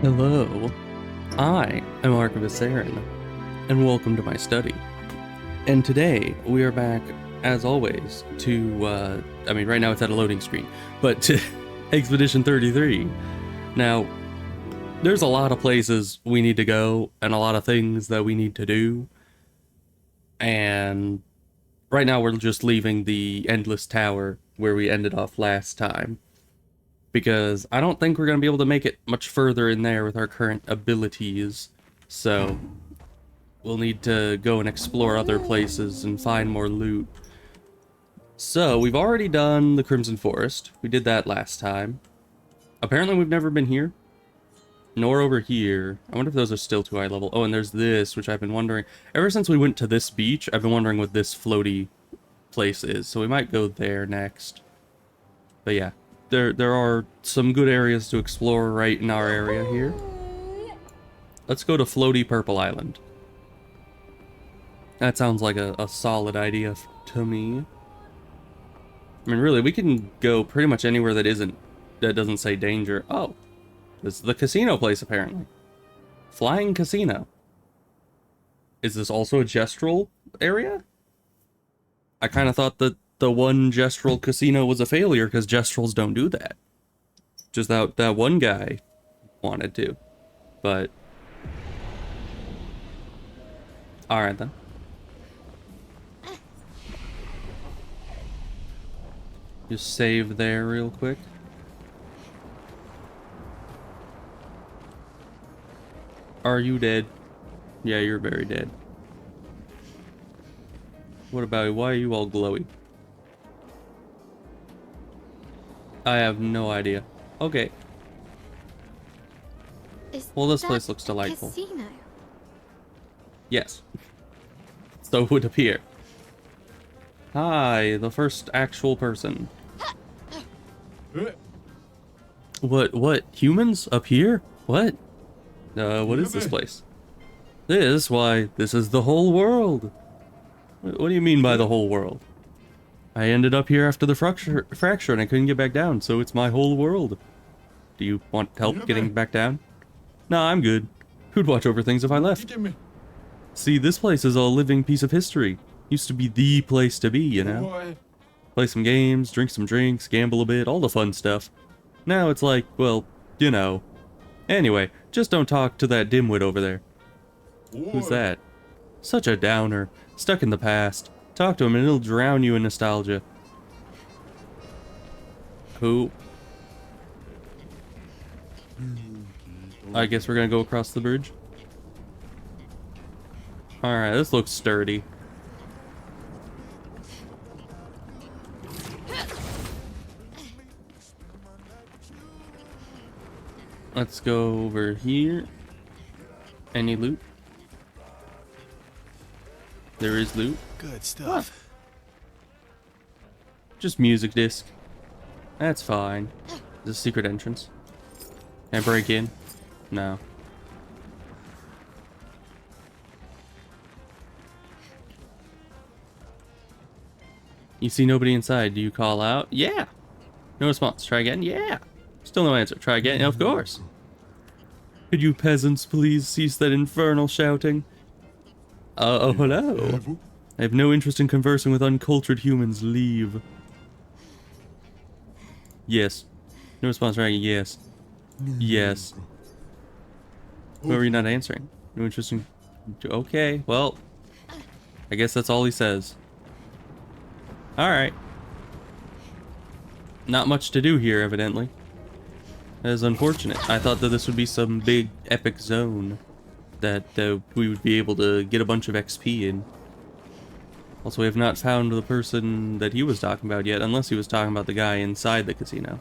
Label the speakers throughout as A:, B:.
A: Hello, I am Archivist Aaron, and welcome to my study. And today we are back, as always, to, right now it's at a loading screen, but to Expedition 33. Now, there's a lot of places we need to go, and a lot of things that we need to do, and right now we're just leaving the Endless Tower where we ended off last time, because I don't think we're going to be able to make it much further in there with our current abilities, so we'll need to go and explore other places and find more loot. So, we've already done the Crimson Forest. We did that last time. Apparently we've never been here. Nor over here. I wonder if those are still too high level. Oh, and there's this, which I've been wondering. Ever since we went to this beach, I've been wondering what this floaty place is. So we might go there next. But yeah, there are some good areas to explore right in our area here. Let's go to Floaty Purple Island. That sounds like a solid idea to me. I mean, really, we can go pretty much anywhere that doesn't say danger. Oh, this is the casino place, apparently. Flying Casino. Is this also a Gestural area? I kind of thought that the one Gestural casino was a failure because Gestrals don't do that. Just that one guy wanted to. But alright then. Just save there real quick. Are you dead? Yeah, you're very dead. What about you? Why are you all glowy? I have no idea. Okay. Well, this place looks delightful.
B: Casino?
A: Yes. So it would appear. Hi, the first actual person. What? Humans? Up here? What? What is this place? Why, this is the whole world. What do you mean by the whole world? I ended up here after the fracture and I couldn't get back down, so it's my whole world. Do you want help getting back down? Nah, I'm good. Who'd watch over things if I left? See, this place is a living piece of history. Used to be the place to be, you know? Play some games, drink some drinks, gamble a bit, all the fun stuff. Now it's like, well, you know. Anyway, just don't talk to that dimwit over there. Who's that? Such a downer. Stuck in the past. Talk to him and he'll drown you in nostalgia. Who? I guess we're gonna go across the bridge. Alright, this looks sturdy. Let's go over here. Any loot? There is loot.
C: Good stuff.
A: Just music disc. That's fine. Is a secret entrance? Can I break in? No. You see nobody inside. Do you call out? Yeah. No response. Try again? Yeah. Still no answer. Try again? Of course. Could you peasants please cease that infernal shouting? Oh, hello. I have no interest in conversing with uncultured humans. Leave. Yes. No response. Right? Yes. Yes. Who are you not answering? No interest in... Okay, well. I guess that's all he says. Alright. Not much to do here, evidently. That is unfortunate. I thought that this would be some big epic zone that we would be able to get a bunch of XP in. Also, we have not found the person that he was talking about yet, unless he was talking about the guy inside the casino.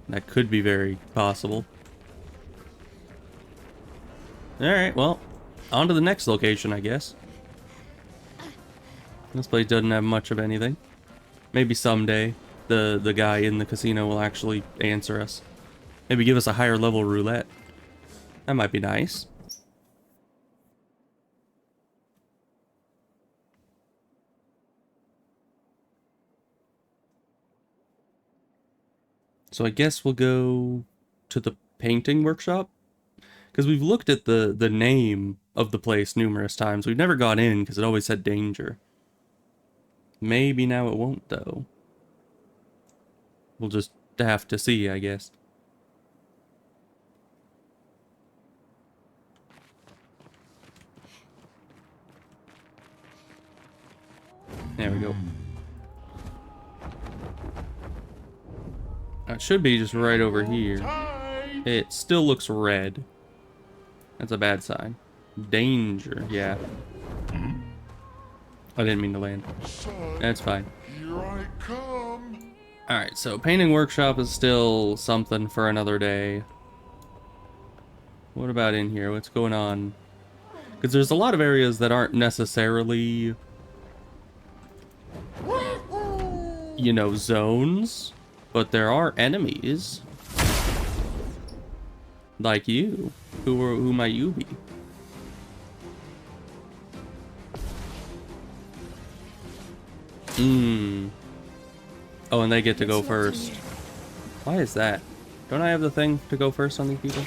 A: That could be very possible. Alright, well, on to the next location, I guess. This place doesn't have much of anything. Maybe someday the guy in the casino will actually answer us. Maybe give us a higher level roulette. That might be nice. So I guess we'll go to the painting workshop? Because we've looked at the name of the place numerous times. We've never got in because it always said danger. Maybe now it won't, though. We'll just have to see, I guess. There we go. It should be just right over here. It still looks red. That's a bad sign. Danger, yeah. I didn't mean to land. That's fine.
B: Here I come.
A: Alright, so painting workshop is still something for another day. What about in here? What's going on? Because there's a lot of areas that aren't necessarily, you know, zones, but there are enemies. Like you. Who might you be? Oh, and they get to go first. Why is that? Don't I have the thing to go first on these people?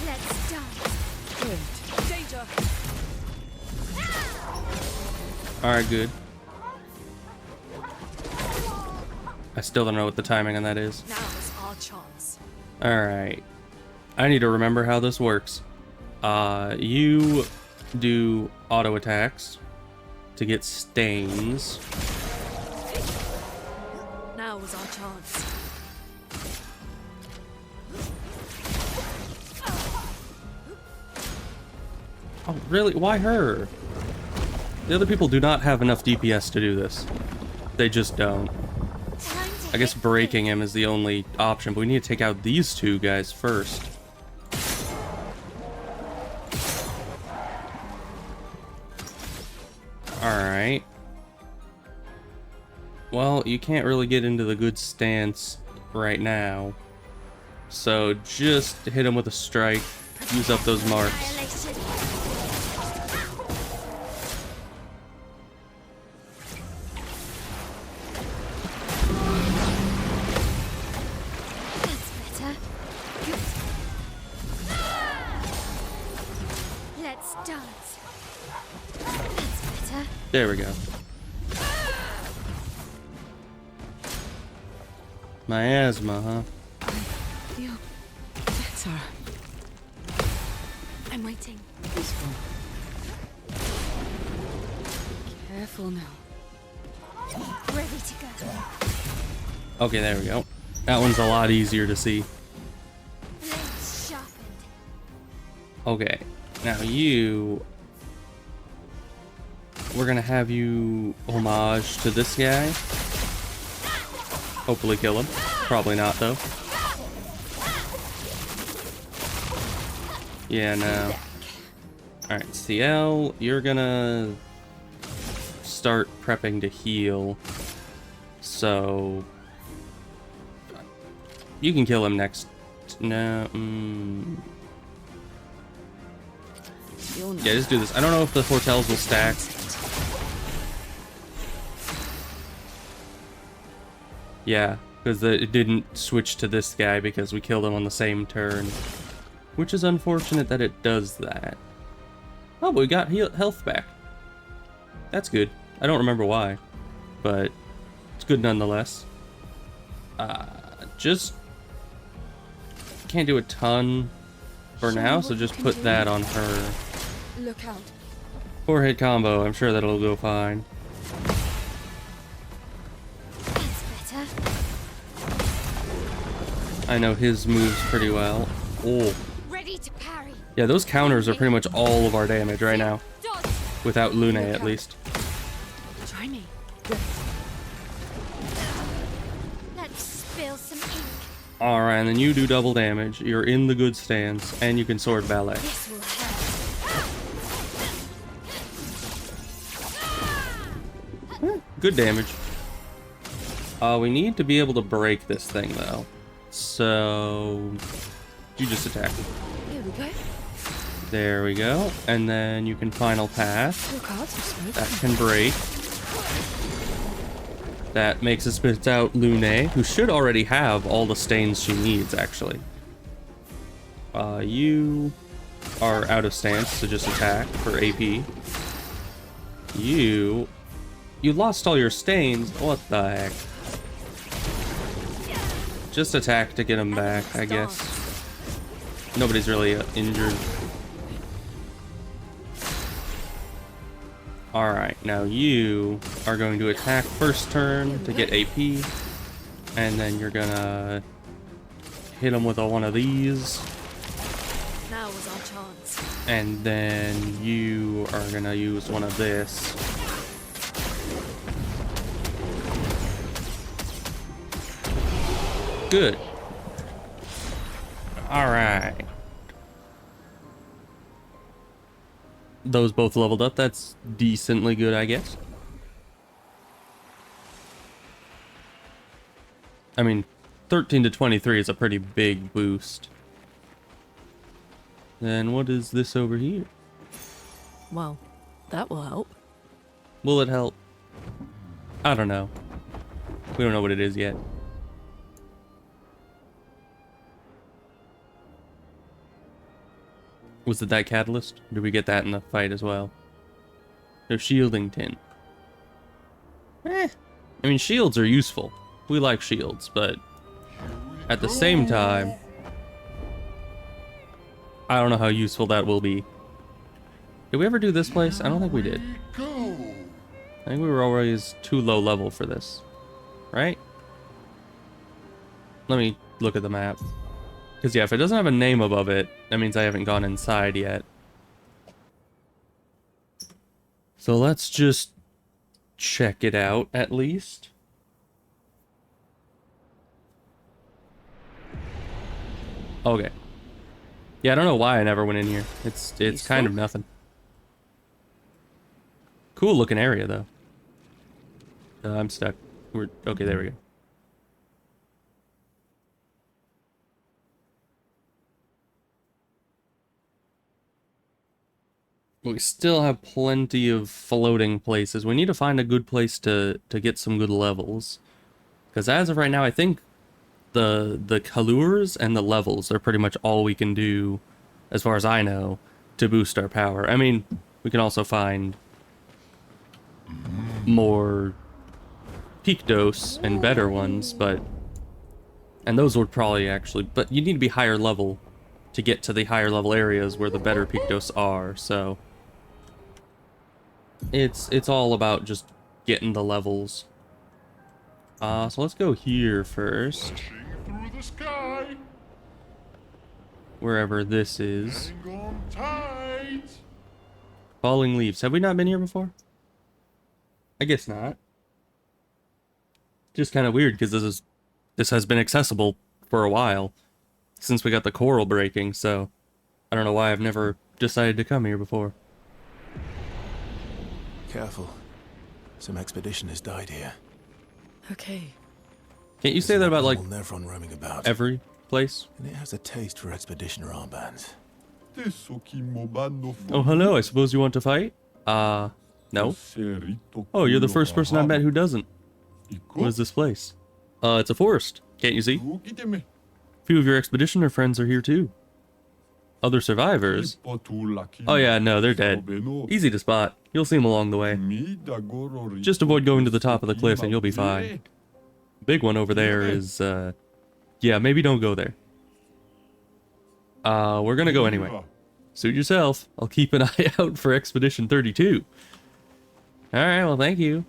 C: Let's dance. Danger.
A: Alright, good. I still don't know what the timing on that is.
C: Now is our chance.
A: Alright. I need to remember how this works. You do auto attacks to get stains.
C: Now is our chance.
A: Oh, really? Why her? The other people do not have enough DPS to do this. They just don't. I guess breaking him is the only option, but we need to take out these two guys first. Alright. Well, you can't really get into the good stance right now. So just hit him with a strike. Use up those marks.
C: Let's dance. That's better.
A: There we go. Miasma, huh?
C: I feel better. I'm waiting.
D: Peaceful. Careful now.
C: Ready to go.
A: Okay, there we go. That one's a lot easier to see.
C: Blades sharpened.
A: Okay, now you... We're gonna have you homage to this guy. Hopefully kill him. Probably not, though. Yeah, no. Alright, CL, you're gonna start prepping to heal. So... You can kill him next. No, Yeah, just do this. I don't know if the foretells will stack. Yeah, because it didn't switch to this guy because we killed him on the same turn. Which is unfortunate that it does that. Oh, but we got health back. That's good. I don't remember why, but it's good nonetheless. Just can't do a ton for now, so just put that on her.
C: Look out.
A: 4-hit combo, I'm sure that'll go fine.
C: That's better.
A: I know his moves pretty well. Oh.
C: Ready to parry.
A: Yeah, those counters are pretty much all of our damage right now.
C: Dodge.
A: Without Lune, at least.
C: Try me. Let's spill some ink.
A: Alright, and then you do double damage. You're in the good stance, and you can sword ballet.
C: This will help.
A: Good damage. We need to be able to break this thing, though. So... You just attack.
C: Here we go.
A: There we go. And then you can final pass.
C: Look out, smoke.
A: That can break. That makes it spit out Lune, who should already have all the stains she needs, actually. You are out of stance, so just attack for AP. You lost all your stains. What the heck? Just attack to get them back, I guess. Nobody's really injured. Alright, now you are going to attack first turn to get AP. And then you're gonna hit them with one of these.
C: Now was our chance.
A: And then you are gonna use one of this. Good. Alright. Those both leveled up. That's decently good, I guess. I mean, 13 to 23 is a pretty big boost. Then what is this over here?
C: Well, that will help.
A: Will it help? I don't know. We don't know what it is yet. Was it that catalyst? Did we get that in the fight as well? No, shielding tin. I mean, shields are useful. We like shields, but at the same time, I don't know how useful that will be. Did we ever do this place? I don't think we did.
B: Go.
A: I think we were always too low level for this, right? Let me look at the map. Because yeah, if it doesn't have a name above it, that means I haven't gone inside yet. So let's just check it out at least. Okay. Yeah, I don't know why I never went in here. It's kind of nothing. Cool looking area though. I'm stuck. Okay, there we go. We still have plenty of floating places. We need to find a good place to get some good levels. Because as of right now, I think the Kalurs and the levels are pretty much all we can do, as far as I know, to boost our power. I mean, we can also find more peak dose and better ones, but... And those would probably actually... But you need to be higher level to get to the higher level areas where the better peak dose are, so... It's all about just getting the levels. So let's go here first.
B: Through the sky.
A: Wherever this is.
B: Hang on tight.
A: Falling leaves. Have we not been here before? I guess not. Just kind of weird because this has been accessible for a while since we got the coral breaking, so I don't know why I've never decided to come here before.
E: Careful. Some expedition has died here.
C: Okay.
A: Can't you say that about like
E: Nevron roaming about.
A: every place?
E: And it has a taste for expeditioner armbands.
A: Oh, hello. I suppose you want to fight? No. Oh, you're the first person I've met who doesn't. What is this place? It's a forest. Can't you see? A few of your expeditioner friends are here too. Other survivors? Oh yeah, no, they're dead. Easy to spot. You'll see them along the way. Just avoid going to the top of the cliff and you'll be fine. Big one over there is, yeah, maybe don't go there. We're gonna go anyway. Suit yourself. I'll keep an eye out for Expedition 32. Alright, well, thank you.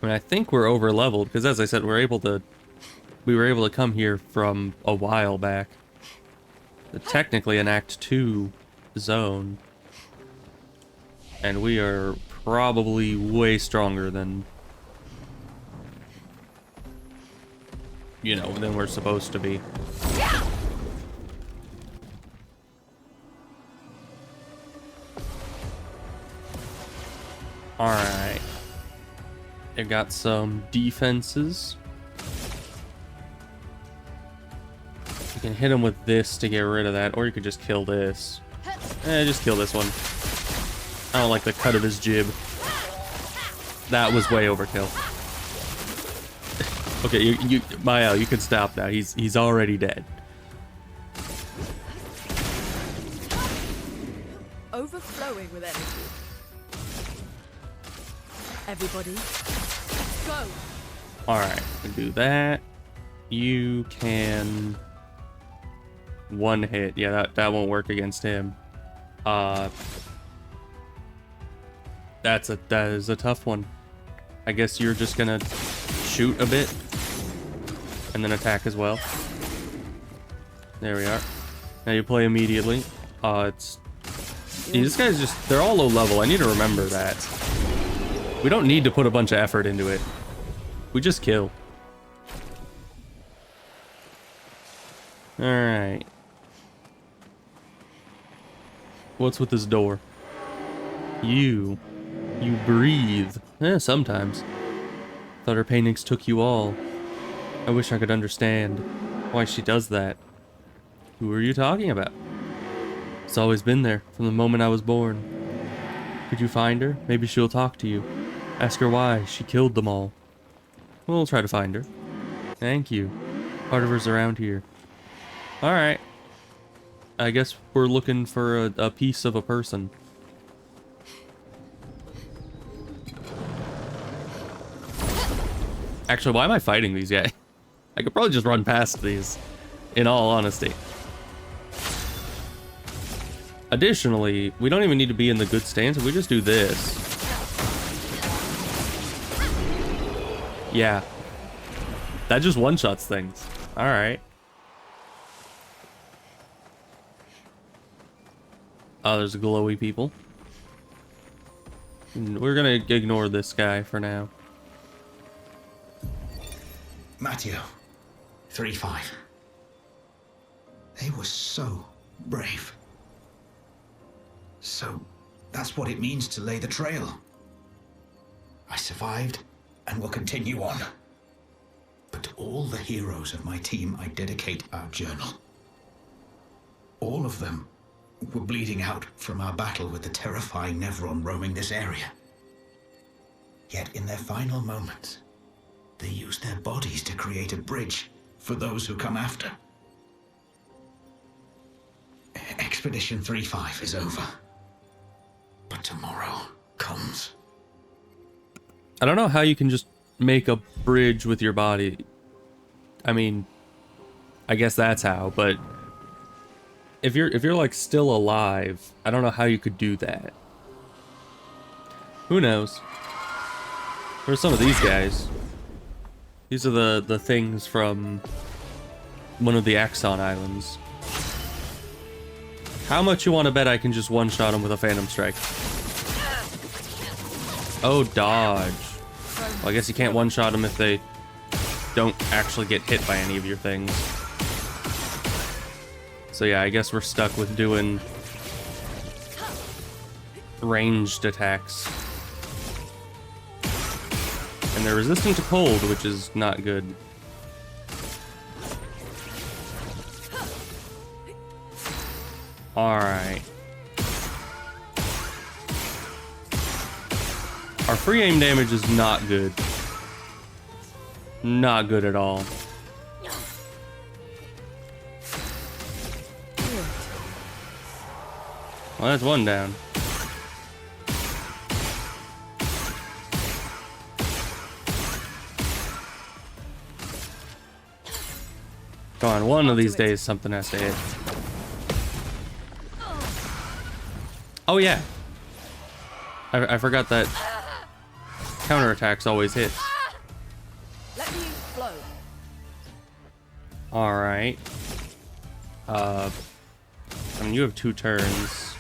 A: I mean, I think we're over leveled because, as I said, we were able to come here from a while back. Technically an Act 2 zone, and we are probably way stronger than, you know, than we're supposed to be. All right. They got some defenses. You can hit him with this to get rid of that, or you could just kill this. Just kill this one. I don't like the cut of his jib. That was way overkill. Okay, Mael, you can stop now. He's already dead.
C: Overflowing with energy. Everybody, go!
A: Alright, do that. You can... one hit. Yeah, that won't work against him. That is a tough one. I guess you're just gonna shoot a bit. And then attack as well. There we are. Now you play immediately. These guys they're all low level. I need to remember that. We don't need to put a bunch of effort into it. We just kill. Alright. What's with this door? You breathe. Sometimes. Thought her paintings took you all. I wish I could understand why she does that. Who are you talking about? It's always been there from the moment I was born. Could you find her? Maybe she'll talk to you. Ask her why she killed them all. We'll try to find her. Thank you. Part of her's around here. Alright. I guess we're looking for a piece of a person. Actually, why am I fighting these guys? I could probably just run past these, in all honesty. Additionally, we don't even need to be in the good stance. If we just do this. Yeah. That just one-shots things. Alright. Oh, there's glowy people. We're gonna ignore this guy for now.
F: Matteo, 3-5. They were so brave. So, that's what it means to lay the trail. I survived and will continue on. But to all the heroes of my team, I dedicate our journal. All of them were bleeding out from our battle with the terrifying Nevron roaming this area. Yet in their final moments, they use their bodies to create a bridge for those who come after. Expedition 3-5 is over. But tomorrow comes.
A: I don't know how you can just make a bridge with your body. I mean, I guess that's how, but if you're like still alive, I don't know how you could do that. Who knows? There's some of these guys. These are the things from one of the Axon Islands. How much you want to bet I can just one-shot them with a Phantom Strike? Oh, dodge. Well, I guess you can't one-shot them if they don't actually get hit by any of your things. So yeah, I guess we're stuck with doing ranged attacks. And they're resistant to cold, which is not good. Alright. Our free aim damage is not good. Not good at all. Well, that's one down. Come on, one of these days something has to hit. Oh yeah. I forgot that counterattacks always hit.
C: Let me flow.
A: Alright. I mean, you have 2 turns.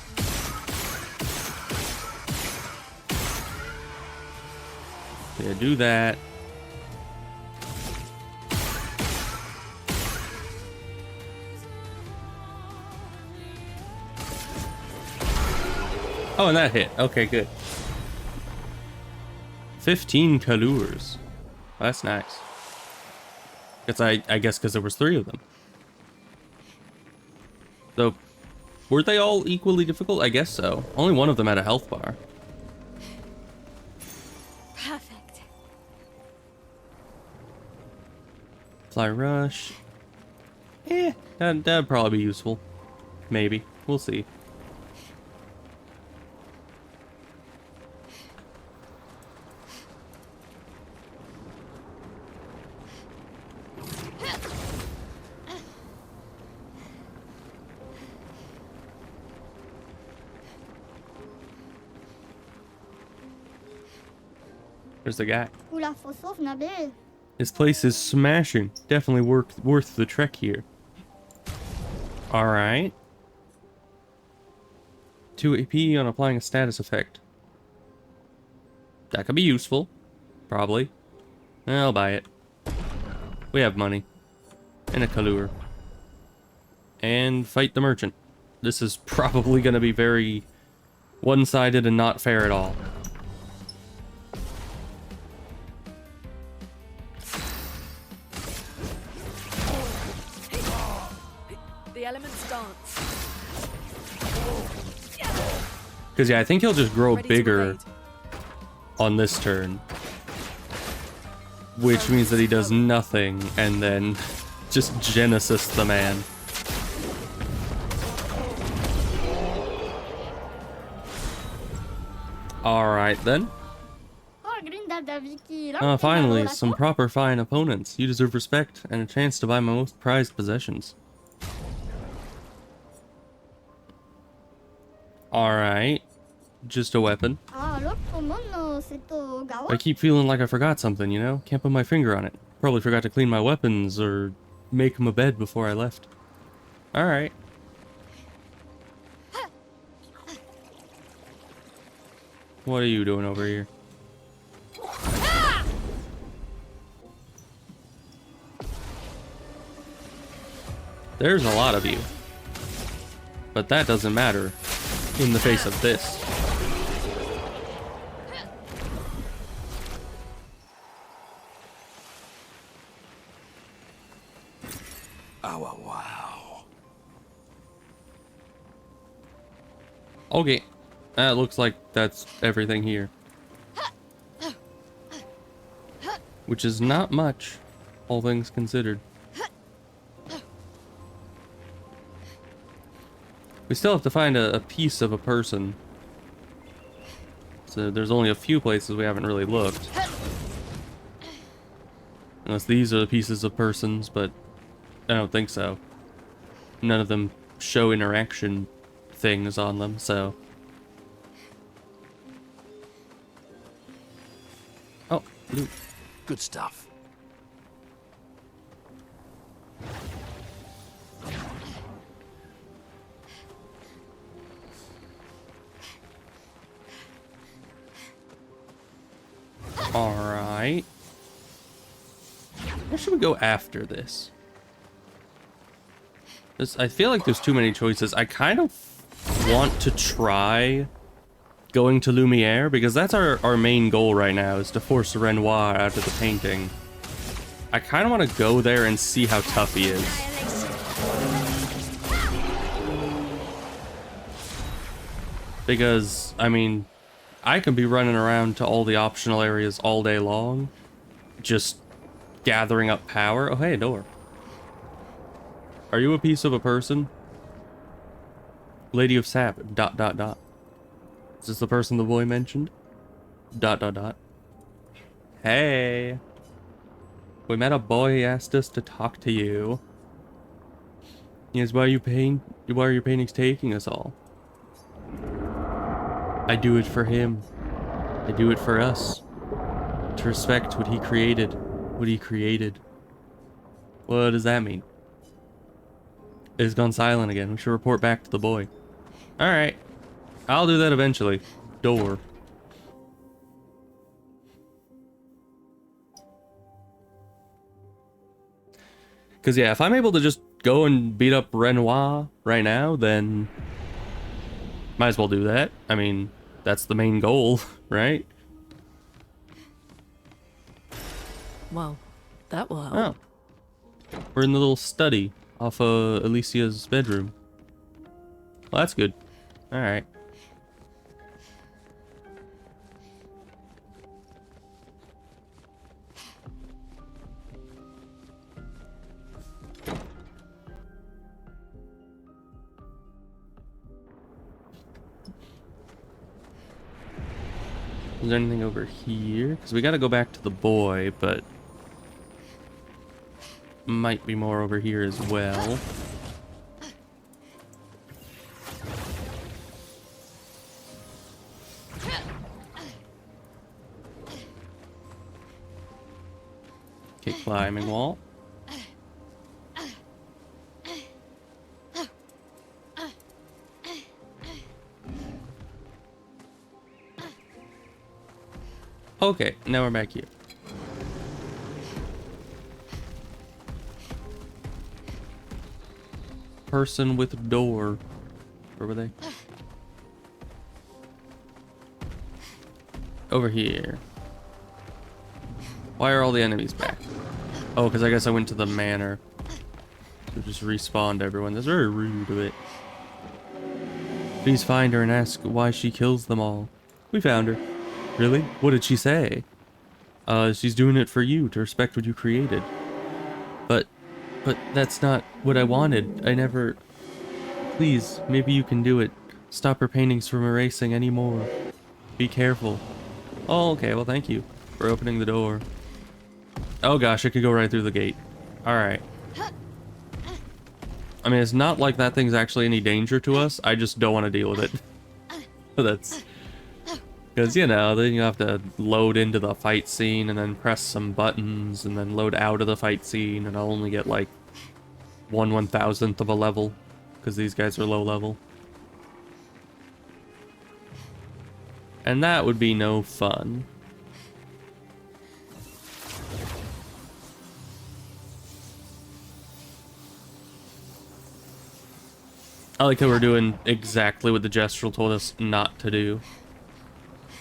A: Yeah, do that. Oh, and that hit. Okay, good. 15 Kalurs. That's nice. I guess because there was 3 of them. So, were they all equally difficult? I guess so. Only one of them had a health bar.
D: Perfect.
A: Fly rush. That'd probably be useful. Maybe. We'll see. There's the guy.
G: Oula, faut sauve Nabil.
A: This place is smashing. Definitely worth the trek here. Alright. 2 AP on applying a status effect. That could be useful. Probably. I'll buy it. We have money. And a Kalur. And fight the merchant. This is probably going to be very one-sided and not fair at all.
C: The elements dance.
A: Because, yeah, I think he'll just grow
C: Ready to
A: bigger
C: evade.
A: on this turn. Which means that he does nothing and then just Genesis the man. Alright then.
G: Oh, Grindad Vicky. Là,
A: Finally, some proper fine opponents. You deserve respect and a chance to buy my most prized possessions. Alright. Just a weapon.
G: Ah, l'autre, comment c'est au Gawa?
A: I keep feeling like I forgot something, you know? Can't put my finger on it. Probably forgot to clean my weapons or make him a bed before I left. Alright. What are you doing over here? There's a lot of you. But that doesn't matter in the face of this.
E: Oh, wow.
A: Okay. That looks like that's everything here. Which is not much, all things considered. We still have to find a piece of a person. So there's only a few places we haven't really looked. Unless these are the pieces of persons, but I don't think so. None of them show interaction things on them, so... Oh, loot.
E: Good stuff.
A: Alright. Where should we go after this? I feel like there's too many choices. I kind of want to try going to Lumiere, because that's our main goal right now, is to force Renoir out of the painting. I kind of want to go there and see how tough he is. Because, I mean, I can be running around to all the optional areas all day long, just gathering up power. Oh, hey, a door. Are you a piece of a person? Lady of Sap, ... Is this the person the boy mentioned? ... Hey. We met a boy, he asked us to talk to you. Yes, why are your paintings taking us all? I do it for him. I do it for us. To respect what he created. What he created. What does that mean? It's gone silent again. We should report back to the boy. Alright. I'll do that eventually. Door. Because, yeah, if I'm able to just go and beat up Renoir right now, then might as well do that. I mean, that's the main goal, right?
C: Well, that will help.
A: Oh. We're in the little study off Alicia's bedroom. Well, that's good. Alright. Is there anything over here? Because we got to go back to the boy, but might be more over here as well. Okay, climbing wall. Okay, now we're back here. Person with door. Where were they? Over here. Why are all the enemies back? Oh, because I guess I went to the manor. So just respawned everyone. That's very rude of it. Please find her and ask why she kills them all. We found her. Really? What did she say? She's doing it for you, to respect what you created. But that's not what I wanted. I never... Please, maybe you can do it. Stop her paintings from erasing anymore. Be careful. Oh, okay, well thank you for opening the door. Oh gosh, it could go right through the gate. Alright. I mean, it's not like that thing's actually any danger to us. I just don't want to deal with it. That's... Because, you know, then you have to load into the fight scene and then press some buttons and then load out of the fight scene, and I'll only get like 1/1000th of a level because these guys are low level. And that would be no fun. I like how we're doing exactly what the gestural told us not to do.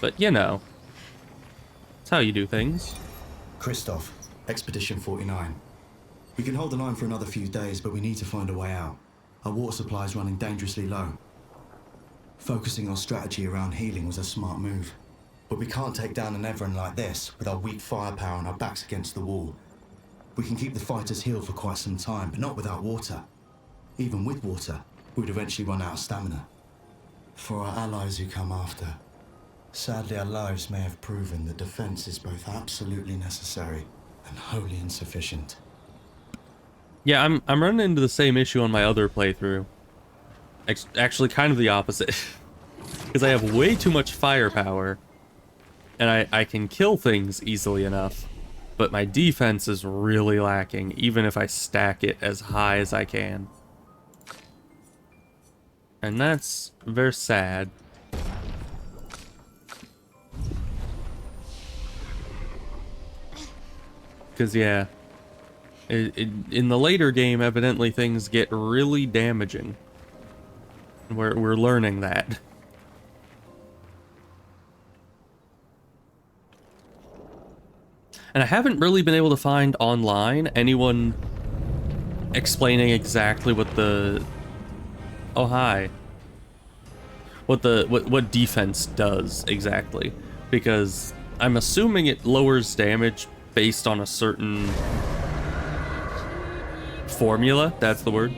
A: But, you know, it's how you do things.
H: Christoph, Expedition 49. We can hold the line for another few days, but we need to find a way out. Our water supply is running dangerously low. Focusing our strategy around healing was a smart move. But we can't take down an Everin like this with our weak firepower and our backs against the wall. We can keep the fighters healed for quite some time, but not without water. Even with water, we'd eventually run out of stamina. For our allies who come after, sadly our lives may have proven that defense is both absolutely necessary and wholly insufficient.
A: Yeah, I'm running into the same issue on my other playthrough. Actually, kind of the opposite. Because I have way too much firepower, and I can kill things easily enough, but my defense is really lacking, even if I stack it as high as I can. And that's very sad. Because, yeah, in the later game, evidently things get really damaging. We're learning that. And I haven't really been able to find online anyone explaining exactly what the... Oh, hi. What defense does exactly. Because I'm assuming it lowers damage based on a certain formula. That's the word.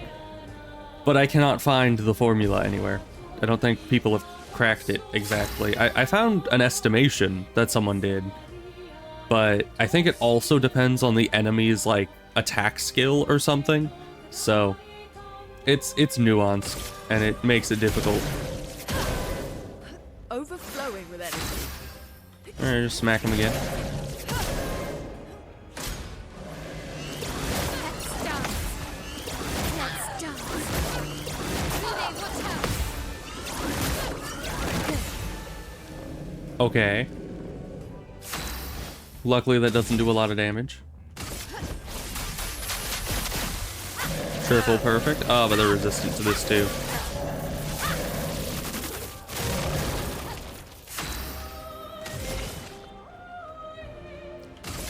A: But I cannot find the formula anywhere. I don't think people have cracked it exactly. I found an estimation that someone did, but I think it also depends on the enemy's like attack skill or something. So it's nuanced and it makes it difficult.
C: Overflowing with energy.
A: Alright, just smack him again. Okay. Luckily that doesn't do a lot of damage. Triple perfect. Oh, but they're resistant to this too.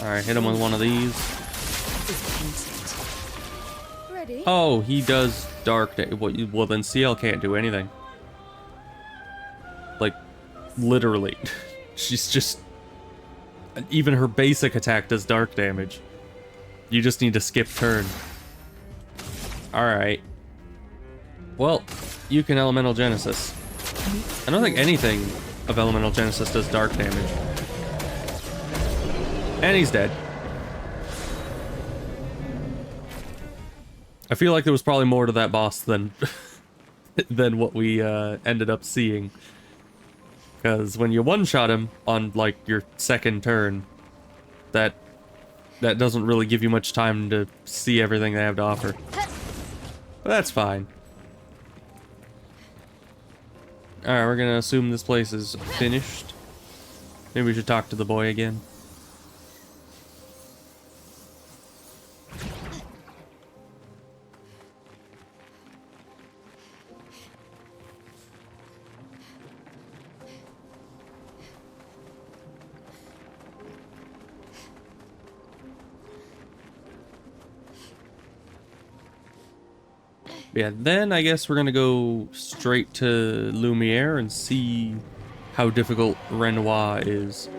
A: Alright, hit him with one of these.
D: Ready?
A: Oh, he does dark damage. Well, then CL can't do anything. Like, literally. She's just... Even her basic attack does dark damage. You just need to skip turn. Alright. Well, you can Elemental Genesis. I don't think anything of Elemental Genesis does dark damage. And he's dead. I feel like there was probably more to that boss than than what we ended up seeing. Because when you one-shot him on, like, your second turn, that doesn't really give you much time to see everything they have to offer. But that's fine. Alright, we're gonna assume this place is finished. Maybe we should talk to the boy again. Yeah, then I guess we're gonna go straight to Lumiere and see how difficult Renoir is.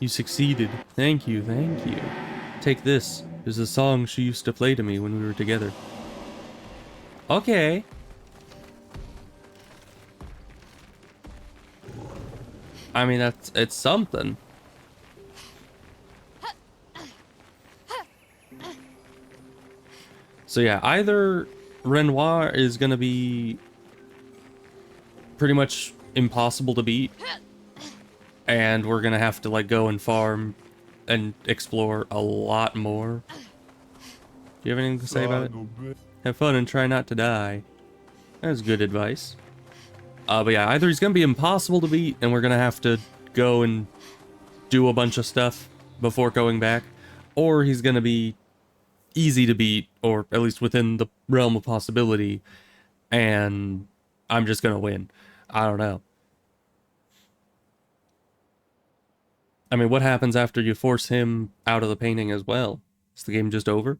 A: You succeeded. Thank you, thank you. Take this. It's a song she used to play to me when we were together. Okay. I mean, it's something. So yeah, either Renoir is gonna be pretty much impossible to beat, and we're gonna have to like go and farm and explore a lot more. Do you have anything to say about it? Have fun and try not to die. That's good advice. But yeah, either he's gonna be impossible to beat, and we're gonna have to go and do a bunch of stuff before going back, or he's gonna be easy to beat, or at least within the realm of possibility, and I'm just gonna win. I don't know. I mean, what happens after you force him out of the painting as well? Is the game just over?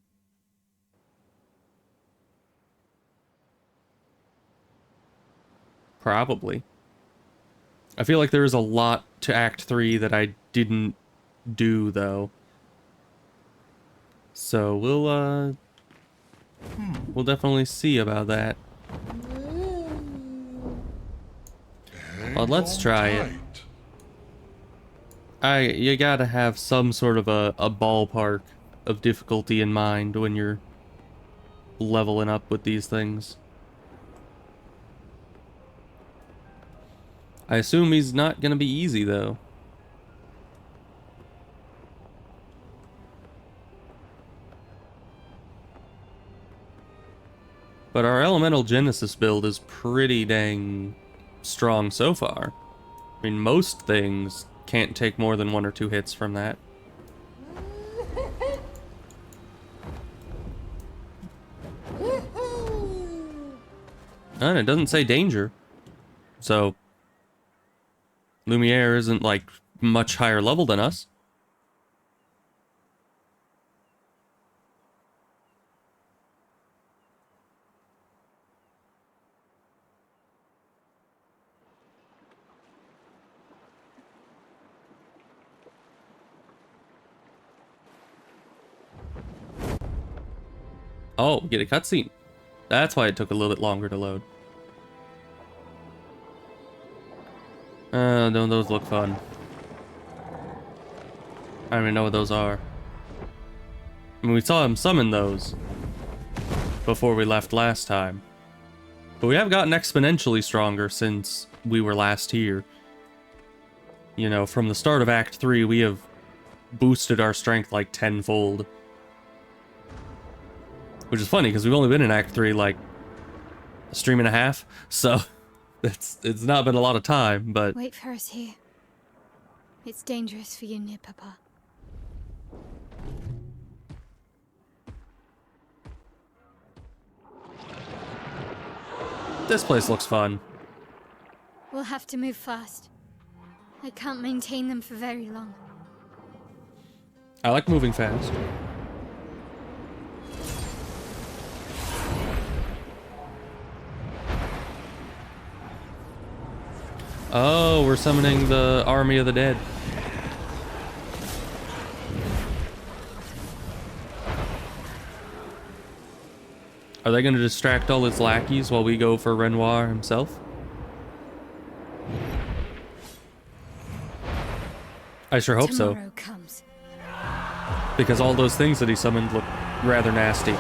A: Probably. I feel like there is a lot to Act 3 that I didn't do, though. So we'll definitely see about that. But let's try it. You gotta have some sort of a ballpark of difficulty in mind when you're leveling up with these things. I assume he's not gonna be easy, though. But our Elemental Genesis build is pretty dang strong so far. I mean, most things can't take more than 1 or 2 hits from that. And it doesn't say danger. So Lumiere isn't like much higher level than us. Oh, get a cutscene. That's why it took a little bit longer to load. Don't those look fun? I don't even know what those are. I mean, we saw him summon those before we left last time. But we have gotten exponentially stronger since we were last here. You know, from the start of Act 3, we have boosted our strength like tenfold. Which is funny, because we've only been in Act 3 like a stream and a half, so it's not been a lot of time, but...
D: Wait for us here. It's dangerous for you near Papa.
A: This place looks fun.
D: We'll have to move fast. I can't maintain them for very long.
A: I like moving fast. Oh, we're summoning the army of the dead. Are they going to distract all his lackeys while we go for Renoir himself? I sure hope so.
D: Tomorrow comes.
A: Because all those things that he summoned look rather nasty.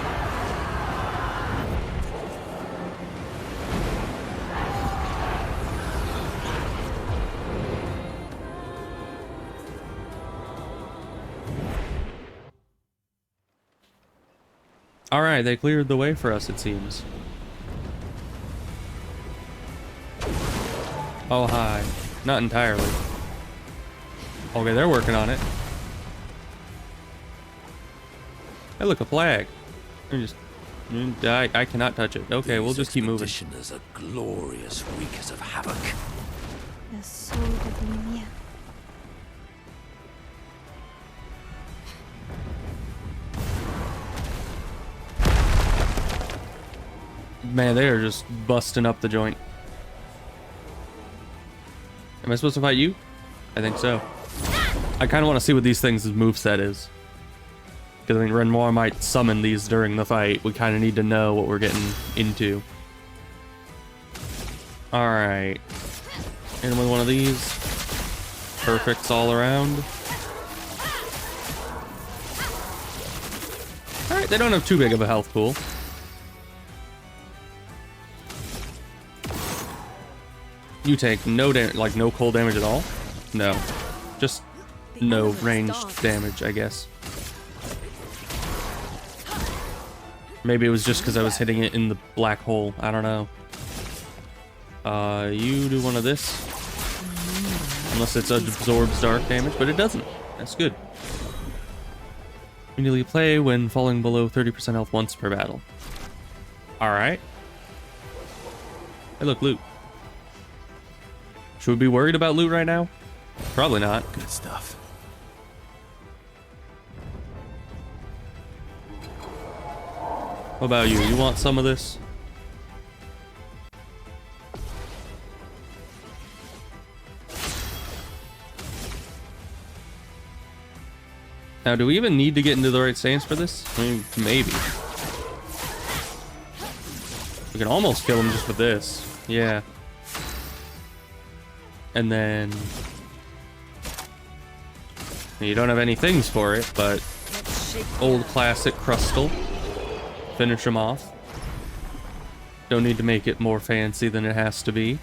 A: Alright, they cleared the way for us, it seems. Oh, hi. Not entirely. Okay, they're working on it. Hey, look, a flag. I cannot touch it. Okay, we'll just keep moving.
I: Expeditioners are glorious wreakers of havoc.
D: The sword of Lumia.
A: Man, they are just busting up the joint. Am I supposed to fight you? I think so. I kind of want to see what these things' moveset is. Because, I mean, Renoir might summon these during the fight. We kind of need to know what we're getting into. Alright. And with one of these. Perfects all around. Alright, they don't have too big of a health pool. You take no damage, like no cold damage at all? No. Just no ranged damage, I guess. Maybe it was just because I was hitting it in the black hole. I don't know. You do one of this. Unless it absorbs dark damage, but it doesn't. That's good. Immediately play when falling below 30% health once per battle. Alright. Hey, look, loot. Should we be worried about loot right now? Probably not.
E: Good stuff.
A: What about you? You want some of this? Now, do we even need to get into the right stance for this? I mean, maybe. We can almost kill him just with this. Yeah. And then... You don't have any things for it, but... Old classic Crustal. Finish him off. Don't need to make it more fancy than it has to be.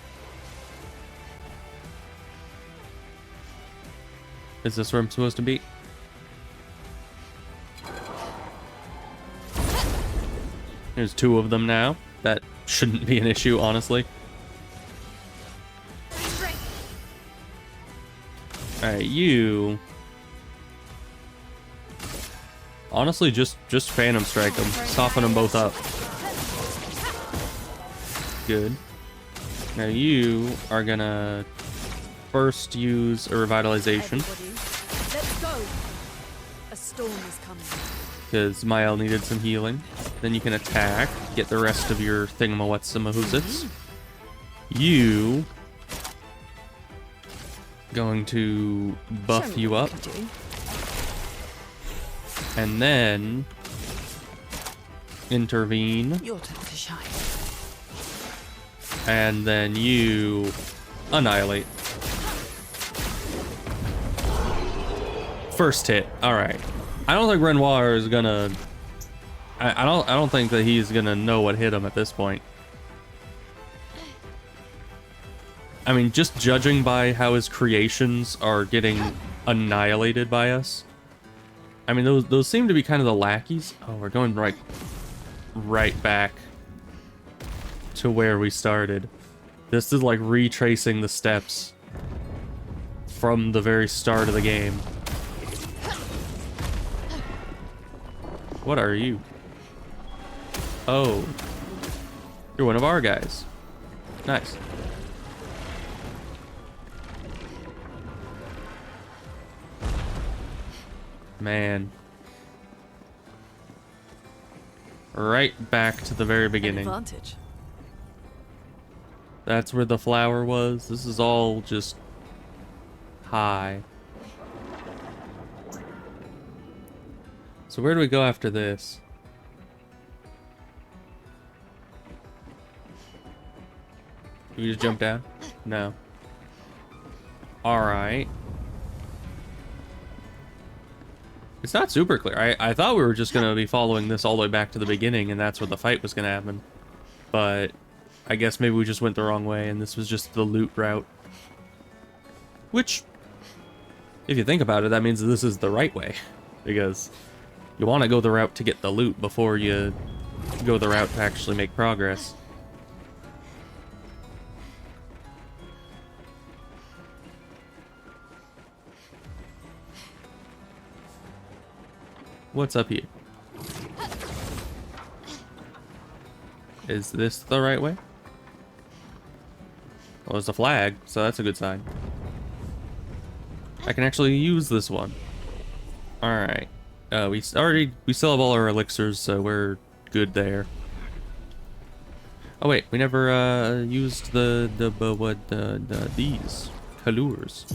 A: Is this where I'm supposed to be? There's two of them now. That shouldn't be an issue, honestly. Alright, you... Honestly, just Phantom Strike them. Soften them both up. Good. Now you are gonna first use a revitalization.
C: Let's go. A storm is coming.
A: Because Mael needed some healing. Then you can attack, get the rest of your thingamawatsamahuzits. You going to buff you up. And then intervene.
C: Your turn to shine.
A: And then you annihilate. First hit. Alright. I don't think Renoir is gonna... I don't think that he's gonna know what hit him at this point. I mean, just judging by how his creations are getting annihilated by us. I mean, those seem to be kind of the lackeys. Oh, we're going right back to where we started. This is like retracing the steps from the very start of the game. What are you? Oh. You're one of our guys. Nice. Man. Right back to the very beginning.
C: Advantage.
A: That's where the flower was. This is all just high. So where do we go after this? Do we just jump down? No. Alright. It's not super clear. I thought we were just going to be following this all the way back to the beginning, and that's where the fight was going to happen. But I guess maybe we just went the wrong way, and this was just the loot route. Which, if you think about it, that means this is the right way. Because you want to go the route to get the loot before you go the route to actually make progress. What's up here? Is this the right way? Well, there's a flag, so that's a good sign. I can actually use this one. Alright. We still have all our elixirs, so we're good there. Oh wait, we never used these colors.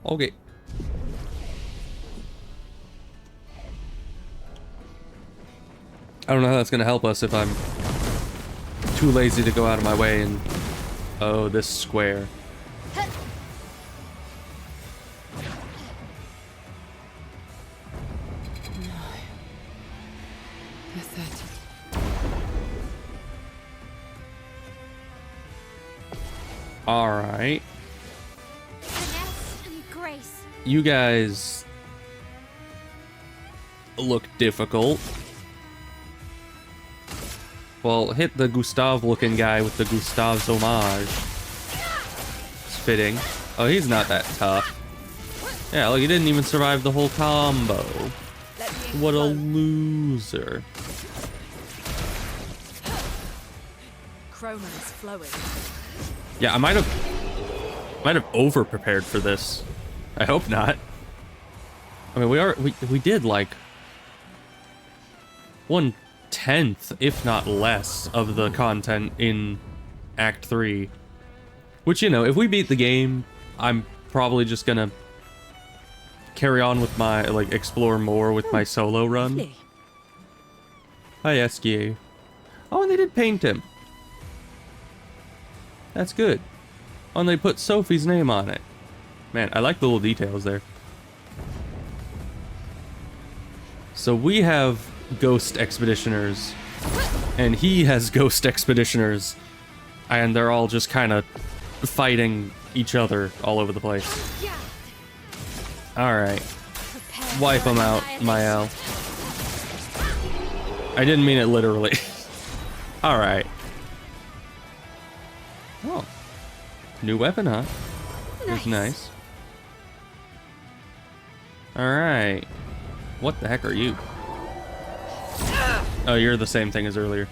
A: Okay. I don't know how that's gonna help us if I'm too lazy to go out of my way and... Oh, this square. Alright.
D: Finesse and grace.
A: You guys look difficult. Well, hit the Gustav-looking guy with the Gustav's homage. It's fitting. Oh, he's not that tough. Yeah, look, he didn't even survive the whole combo. What a loser.
C: Chroma is flowing.
A: Yeah, I might have over-prepared for this. I hope not. I mean, we did like 1/10, if not less, of the content in Act 3. Which, you know, if we beat the game, I'm probably just gonna carry on with my, like, explore more with my solo run. Hi, SGA. Oh, and they did paint him. That's good. Oh, and they put Sophie's name on it. Man, I like the little details there. So we have Ghost Expeditioners, and he has Ghost Expeditioners, and they're all just kind of fighting each other all over the place. Alright. Wipe them out, Mael. I didn't mean it literally. Alright. Oh. New weapon, huh? That's nice. Alright. What the heck are you? Oh, you're the same thing as earlier.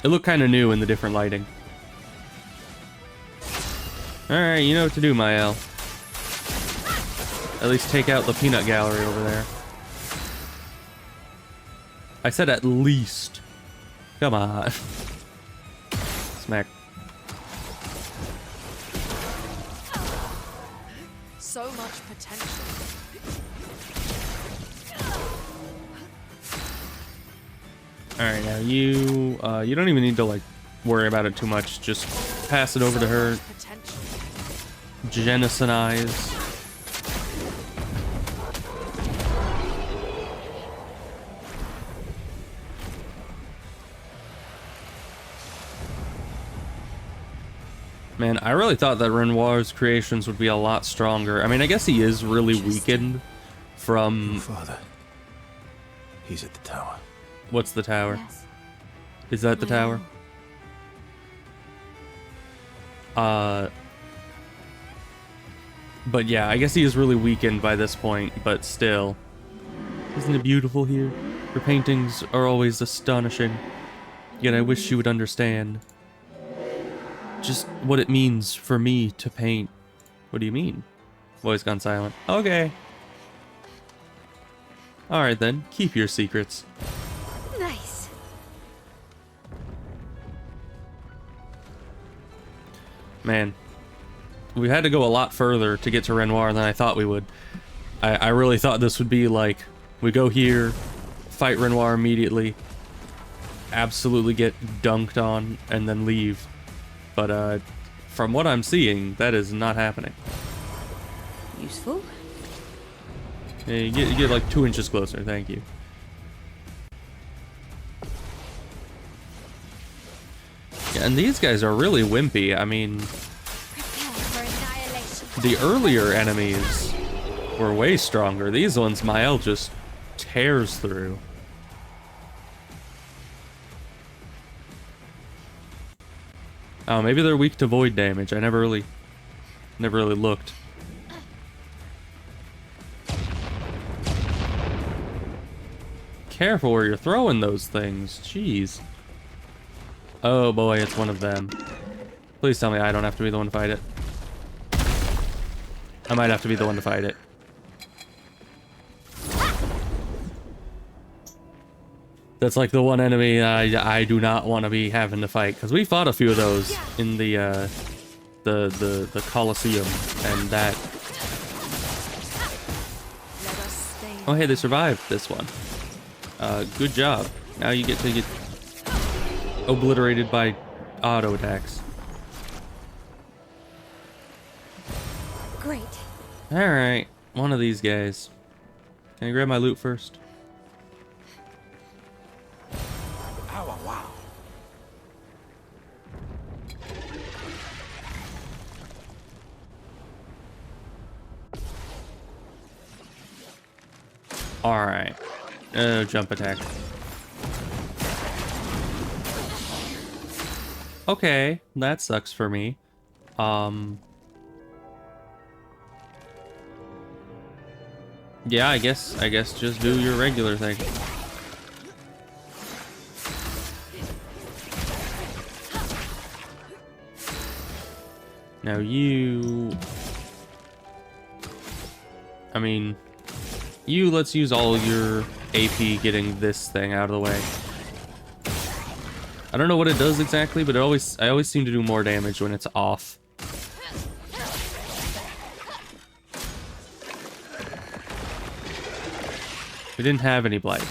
A: It looked kind of new in the different lighting. Alright, you know what to do, Mael. At least take out the peanut gallery over there. I said at least. Come on. Smack.
C: So much potential.
A: Alright, now you don't even need to, like, worry about it too much. Just pass it over to her. Genocide. Man, I really thought that Renoir's creations would be a lot stronger. I mean, I guess he is really weakened from...
E: Father. He's at the tower.
A: What's the tower?
D: Yes.
A: Is that the tower? But yeah, I guess he is really weakened by this point, but still. Isn't it beautiful here? Your paintings are always astonishing. Yet I wish you would understand just what it means for me to paint. What do you mean? Voice gone silent. Okay. Alright then, keep your secrets.
D: Nice.
A: Man, we had to go a lot further to get to Renoir than I thought we would. I really thought this would be like, we go here, fight Renoir immediately, absolutely get dunked on, and then leave. But from what I'm seeing, that is not happening.
C: Useful.
A: Yeah, you get like 2 inches closer, thank you. Yeah, and these guys are really wimpy. I mean,
D: Prepare for annihilation.
A: the earlier enemies were way stronger. These ones, Mael just tears through. Oh, maybe they're weak to void damage. I never really looked. Careful where you're throwing those things. Jeez. Oh boy, it's one of them. Please tell me I don't have to be the one to fight it. I might have to be the one to fight it. That's like the one enemy I do not want to be having to fight, because we fought a few of those in the Colosseum, and that.
C: Let us stay.
A: Oh hey, they survived this one. Good job. Now you get to get obliterated by auto attacks.
C: Great.
A: All right, one of these guys. Can I grab my loot first?
I: Wow, wow.
A: All right. Jump attack. Okay, that sucks for me. Yeah, I guess just do your regular thing. Now you... I mean... let's use all your AP getting this thing out of the way. I don't know what it does exactly, but I always seem to do more damage when it's off. We didn't have any blight.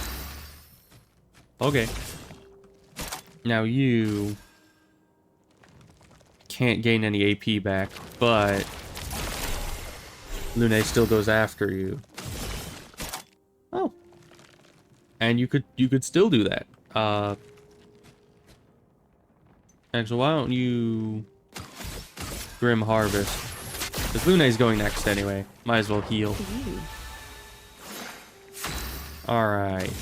A: Okay. Now you can't gain any AP back, but Lune still goes after you. Oh. And you could still do that. Actually, why don't you Grim Harvest? Because Lune's going next anyway. Might as well heal. Alright.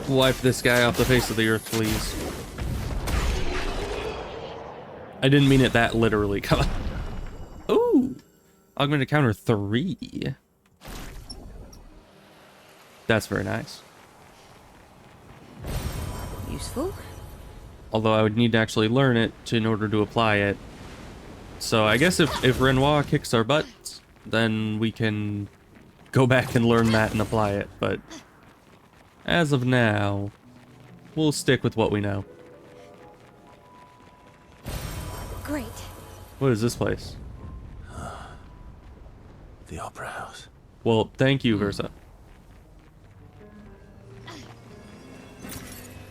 A: Wipe this guy off the face of the earth, please. I didn't mean it that literally. Come on. Ooh! Augmented counter 3. That's very nice.
C: Useful.
A: Although I would need to actually learn it in order to apply it. So I guess if Renoir kicks our butts, then we can go back and learn that and apply it. But as of now, we'll stick with what we know.
C: Great.
A: What is this place?
E: The Opera House.
A: Well, thank you, Versa.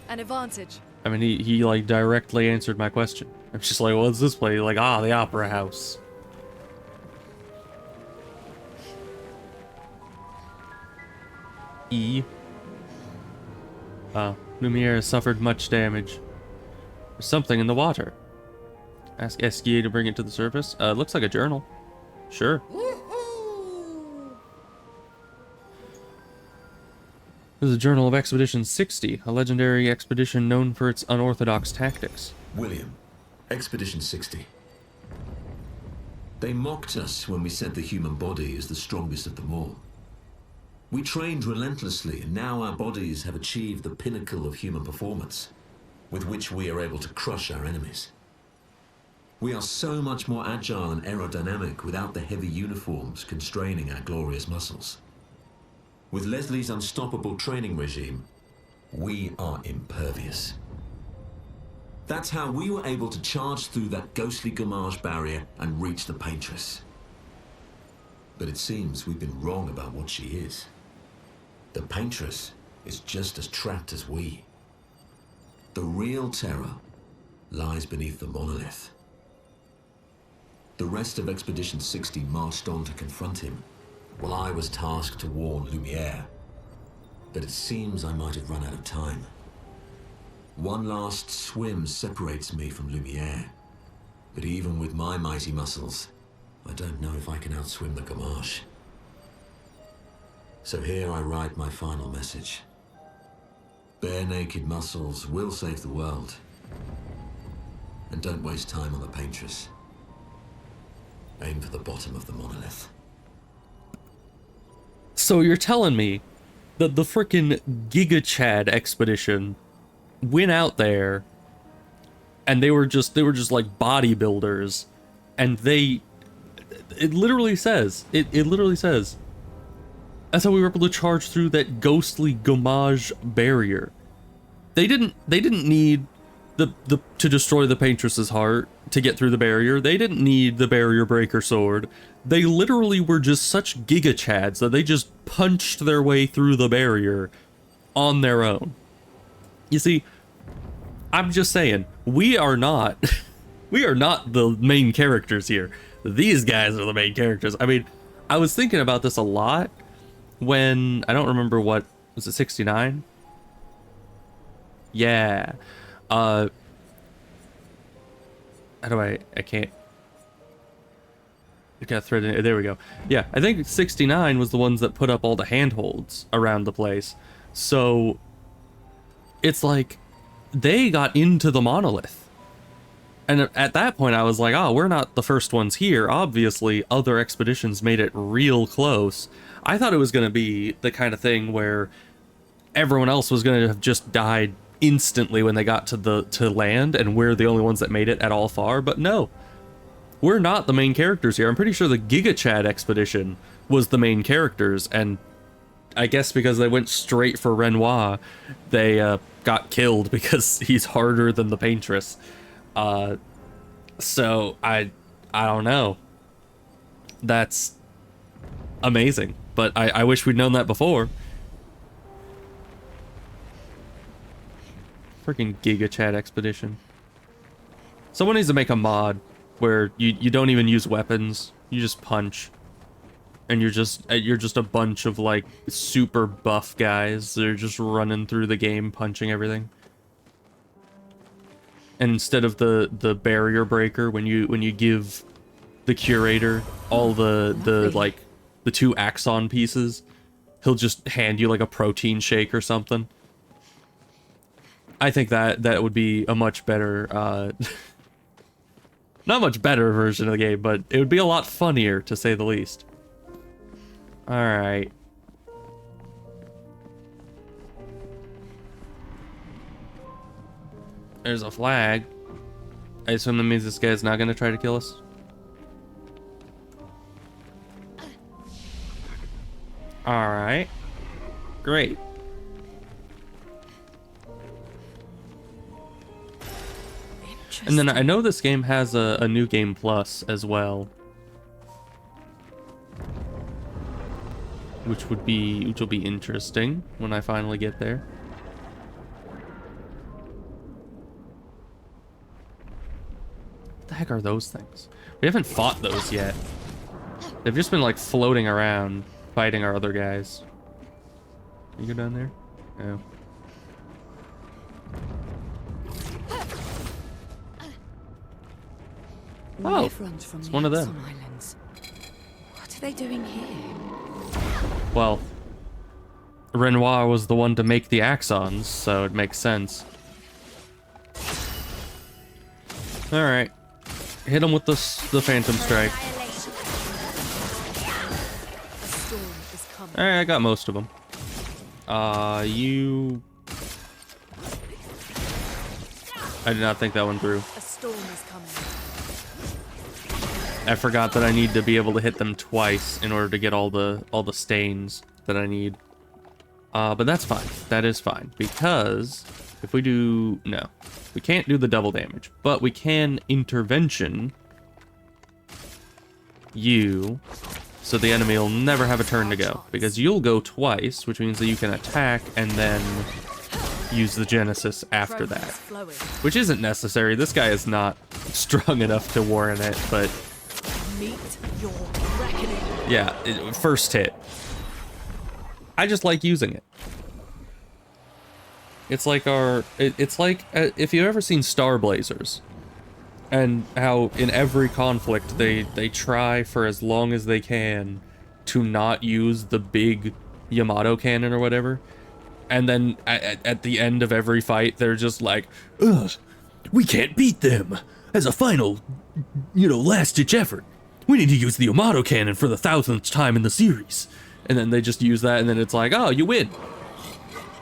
C: An advantage.
A: I mean, he like directly answered my question. I'm just like, what's this place? Like, the Opera House. E. Lumiere has suffered much damage. There's something in the water. Ask Esquier to bring it to the surface. Looks like a journal. Sure. This is a journal of Expedition 60, a legendary expedition known for its unorthodox tactics.
I: William, Expedition 60. They mocked us when we said the human body is the strongest of them all. We trained relentlessly, and now our bodies have achieved the pinnacle of human performance, with which we are able to crush our enemies. We are so much more agile and aerodynamic without the heavy uniforms constraining our glorious muscles. With Leslie's unstoppable training regime, we are impervious. That's how we were able to charge through that ghostly Gamage barrier and reach the Paintress. But it seems we've been wrong about what she is. The Paintress is just as trapped as we. The real terror lies beneath the monolith. The rest of Expedition 60 marched on to confront him, while I was tasked to warn Lumiere. But it seems I might have run out of time. One last swim separates me from Lumiere, but even with my mighty muscles, I don't know if I can outswim the Gamache. So here I write my final message. Bare naked muscles will save the world. And don't waste time on the paintress. Aim for the bottom of the monolith.
A: So you're telling me that the frickin' Giga Chad expedition went out there and they were just like bodybuilders, and it literally says that's how we were able to charge through that ghostly Gomage barrier. They didn't need to destroy the Paintress's heart to get through the barrier. They didn't need the barrier breaker sword. They literally were just such Giga Chads that they just punched their way through the barrier on their own. You see, I'm just saying, we are not the main characters here. These guys are the main characters. I mean, I was thinking about this a lot when, I don't remember what, was it 69? Yeah. How do I can't. I got thread in it. There we go. Yeah, I think 69 was the ones that put up all the handholds around the place. So it's like they got into the monolith. And at that point I was like, oh, we're not the first ones here. Obviously, other expeditions made it real close. I thought it was going to be the kind of thing where everyone else was going to have just died instantly when they got to land, and we're the only ones that made it at all far. But no, we're not the main characters here. I'm pretty sure the Giga Chad expedition was the main characters, and I guess because they went straight for Renoir, they got killed because he's harder than the Paintress. So I don't know. That's amazing, but I wish we'd known that before. Freaking Giga Chad expedition. Someone needs to make a mod where you don't even use weapons. You just punch. And you're just a bunch of like super buff guys. They're just running through the game punching everything. And instead of the barrier breaker, when you give the curator all the 2 axon pieces, he'll just hand you like a protein shake or something. I think that would be a much better, not much better version of the game, but it would be a lot funnier, to say the least. Alright. There's a flag. I assume that means this guy's not going to try to kill us. Alright. Great. And then I know this game has a new game plus as well, which will be interesting when I finally get there. What the heck are those things? We haven't fought those yet. They've just been like floating around fighting our other guys. Can you go down there? No. Oh, it's one of them.
C: Islands. What are they doing here?
A: Well, Renoir was the one to make the axons, so it makes sense. Alright. Hit him with the Phantom Strike. Alright, I got most of them. You... I did not think that one through.
C: A storm is coming.
A: I forgot that I need to be able to hit them twice in order to get all the stains that I need. But that's fine. That is fine, because if we do... No. We can't do the double damage, but we can intervention you, so the enemy will never have a turn to go, because you'll go twice, which means that you can attack and then use the Genesis after that, which isn't necessary. This guy is not strong enough to warrant it, but
C: Meet your reckoning.
A: Yeah, first hit. I just like using it. It's like it's like if you've ever seen Star Blazers, and how in every conflict they try for as long as they can to not use the big Yamato cannon or whatever, and then at the end of every fight they're just like, ugh, we can't beat them. As a final, last-ditch effort, we need to use the Yamato cannon for the 1000th time in the series. And then they just use that, and then it's like, oh, you win.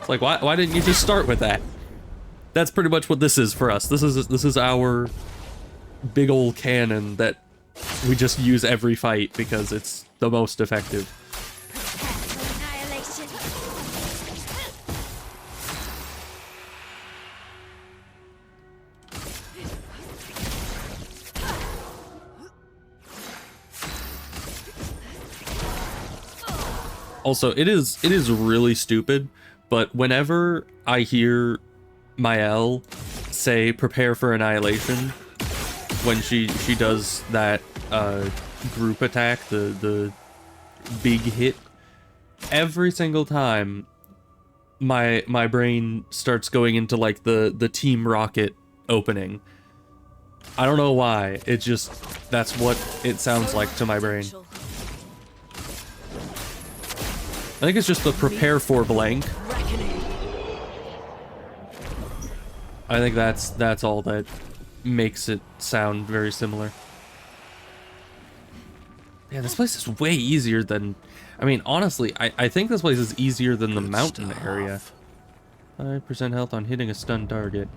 A: It's like, why didn't you just start with that? That's pretty much what this is for us. This is our big old cannon that we just use every fight because it's the most effective.
D: Annihilation.
A: Also, it is really stupid, but whenever I hear Mael say prepare for annihilation, when she does that group attack, the big hit, every single time my brain starts going into like the Team Rocket opening. I don't know why. It just, that's what it sounds like to my brain. I think it's just the prepare for blank. I think that's all that makes it sound very similar. Yeah, this place is way easier than... I mean, honestly, I think this place is easier than the mountain area. 5% health on hitting a stunned target.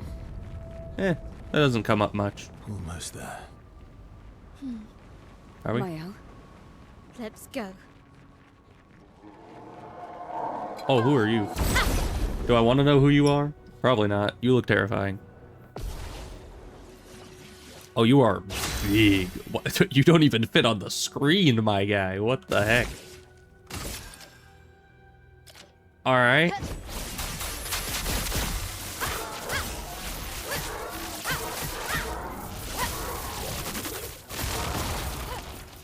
A: That doesn't come up much.
E: Almost there.
A: Are we?
D: Well, let's go.
A: Oh, who are you? Do I want to know who you are? Probably not. You look terrifying. Oh, you are big. What? You don't even fit on the screen, my guy. What the heck? Alright.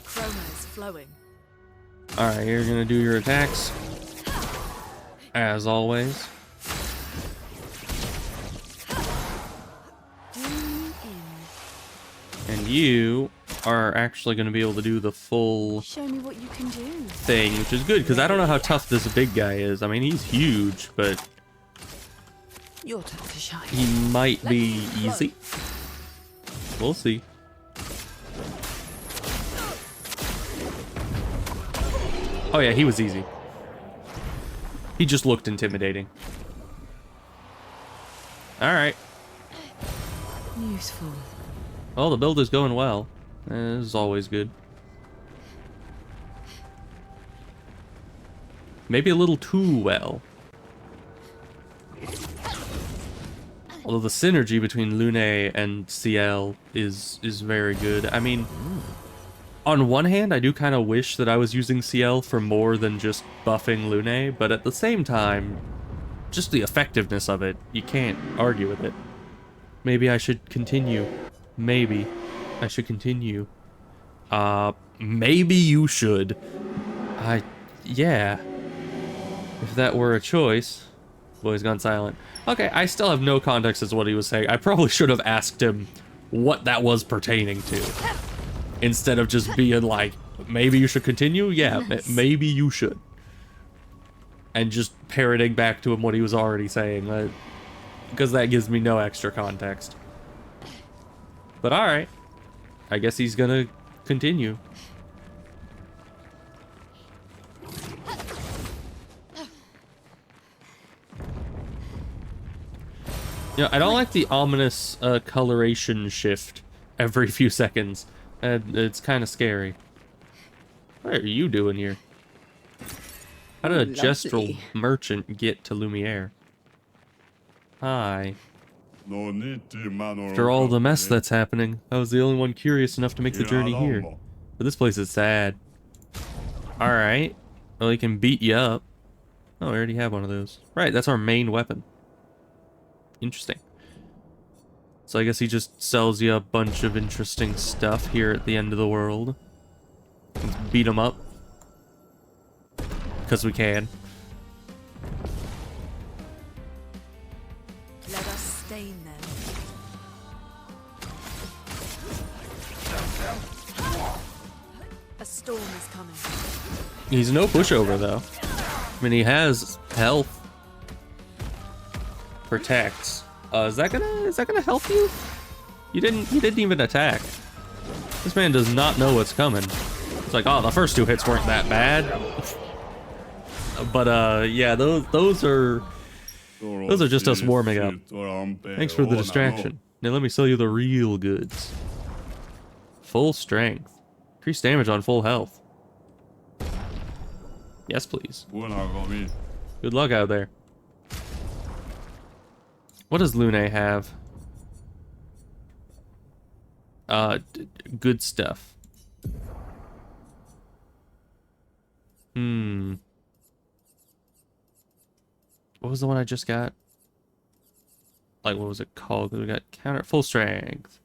C: Chroma is flowing.
A: Alright, you're gonna do your attacks. As always. And you are actually going to be able to do the full
C: Show me what you can do.
A: thing, which is good, because I don't know how tough this big guy is. I mean, he's huge, but
C: Your turn to shine.
A: he might be easy. We'll see. Oh yeah, he was easy. He just looked intimidating. Alright.
C: Useful.
A: Well, the build is going well. This is always good. Maybe a little too well. Although the synergy between Lune and CL is very good. I mean, on one hand, I do kind of wish that I was using CL for more than just buffing Lune, but at the same time, just the effectiveness of it, you can't argue with it. Maybe I should continue. Maybe I should continue. Maybe you should. Yeah. If that were a choice. Boy's gone silent. Okay, I still have no context as to what he was saying. I probably should have asked him what that was pertaining to. Instead of just being like, maybe you should continue? Yeah,
D: Nice.
A: maybe you should. And just parroting back to him what he was already saying. Because that gives me no extra context. But alright. I guess he's gonna continue. You know, I don't like the ominous coloration shift every few seconds. It's kind of scary. What are you doing here? How did a gestural merchant get to Lumiere? Hi. After all the mess that's happening, I was the only one curious enough to make the journey here. But this place is sad. Alright. Well, he can beat you up. Oh, I already have one of those. Right, that's our main weapon. Interesting. So I guess he just sells you a bunch of interesting stuff here at the end of the world. beat them up. Because we can.
C: Let us stain them. A storm is coming.
A: He's no pushover though. I mean, he has health. Protects. Is that gonna help you? You didn't even attack. This man does not know what's coming. It's like, oh, the first 2 hits weren't that bad. But yeah, those are just us warming up. Thanks for the distraction. Now let me sell you the real goods. Full strength. Increased damage on full health. Yes, please. Good luck out there. What does Lune have? Good stuff. What was the one I just got? Like, what was it called? We got counter full strength.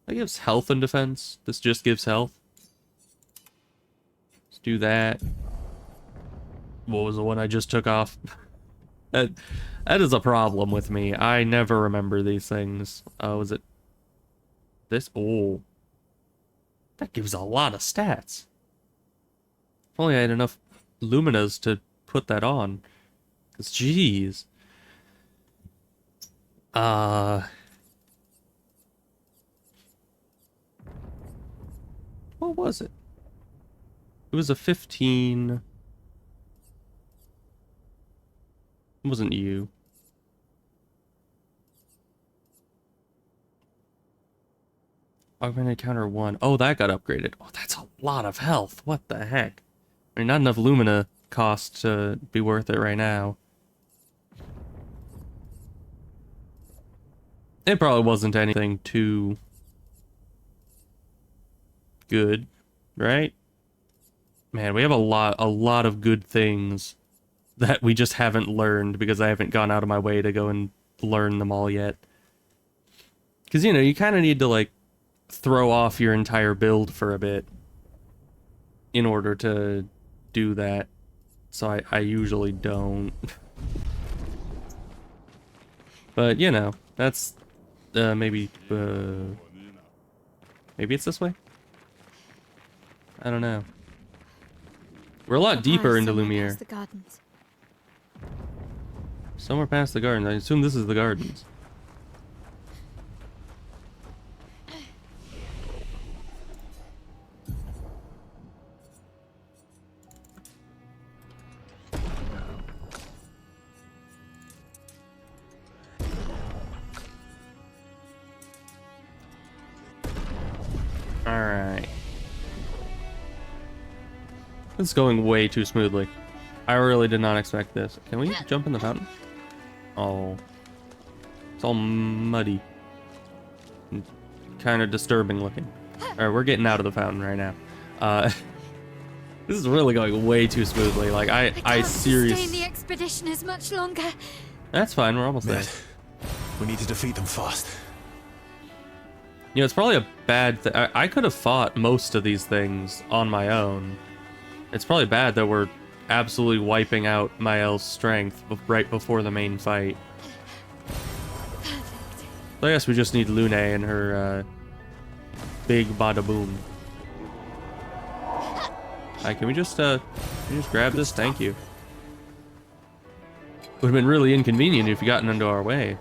A: That gives health and defense. This just gives health. Let's do that. What was the one I just took off? That is a problem with me. I never remember these things. Was it this? Oh, that gives a lot of stats. If only I had enough luminas to put that on. Cause jeez. What was it? It was a 15. It wasn't you. Augmented counter 1. Oh, that got upgraded. Oh, that's a lot of health. What the heck? I mean, not enough Lumina cost to be worth it right now. It probably wasn't anything too good, right? Man, we have a lot of good things that we just haven't learned because I haven't gone out of my way to go and learn them all yet. Because, you know, you kind of need to, like, throw off your entire build for a bit in order to do that. So I usually don't. But, you know, that's maybe it's this way? I don't know. We're a lot deeper into Lumiere. Somewhere past the gardens. I assume this is the gardens. Alright. It's going way too smoothly. I really did not expect this. Can we jump in the fountain? Oh. It's all muddy. Kind of disturbing looking. Alright, we're getting out of the fountain right now. This is really going way too smoothly. Like, I seriously...
D: sustain the expedition as much longer.
A: That's fine, we're almost there.
E: We need to defeat them fast.
A: You know, it's probably a bad thing. I could have fought most of these things on my own. It's probably bad that we're absolutely wiping out Mael's strength right before the main fight. So I guess we just need Lune and her big bada boom. Alright, can we just grab this? Thank you. Would have been really inconvenient if you gotten into our way.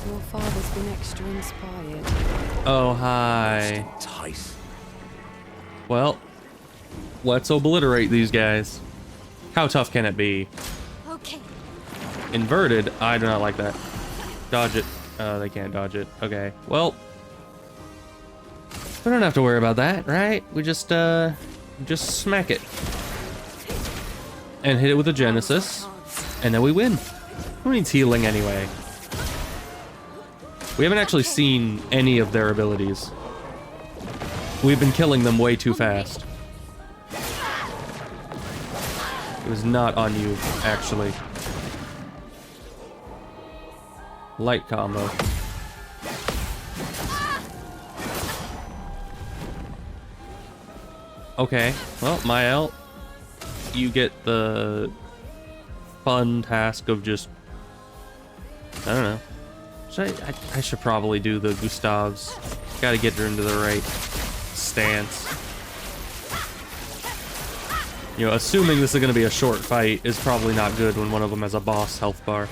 C: Your father's been extra inspired.
A: Oh, hi. Well, let's obliterate these guys. How tough can it be?
D: Okay.
A: Inverted? I do not like that. Dodge it. They can't dodge it. Okay. Well, we don't have to worry about that, right? We just smack it. And hit it with a Genesis. And then we win. Who needs healing anyway? We haven't actually seen any of their abilities. We've been killing them way too fast. It was not on you, actually. Light combo. Okay, well, Mael, you get the fun task of just, I don't know. I should probably do the Gustav's. Gotta get her into the right stance. You know, assuming this is gonna be a short fight is probably not good when one of them has a boss health bar.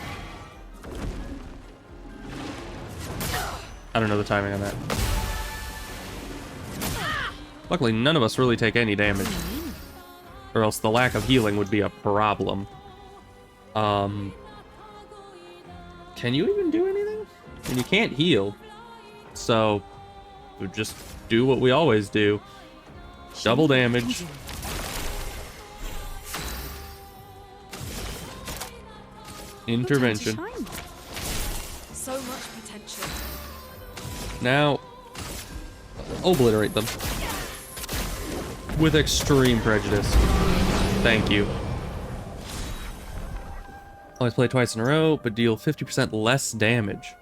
A: I don't know the timing on that. Luckily, none of us really take any damage. Or else the lack of healing would be a problem. Can you even do anything? I mean, you can't heal. So, we just do what we always do. Double damage. Intervention.
C: So much potential.
A: Now, obliterate them. With extreme prejudice. Thank you. Always play twice in a row, but deal 50% less damage.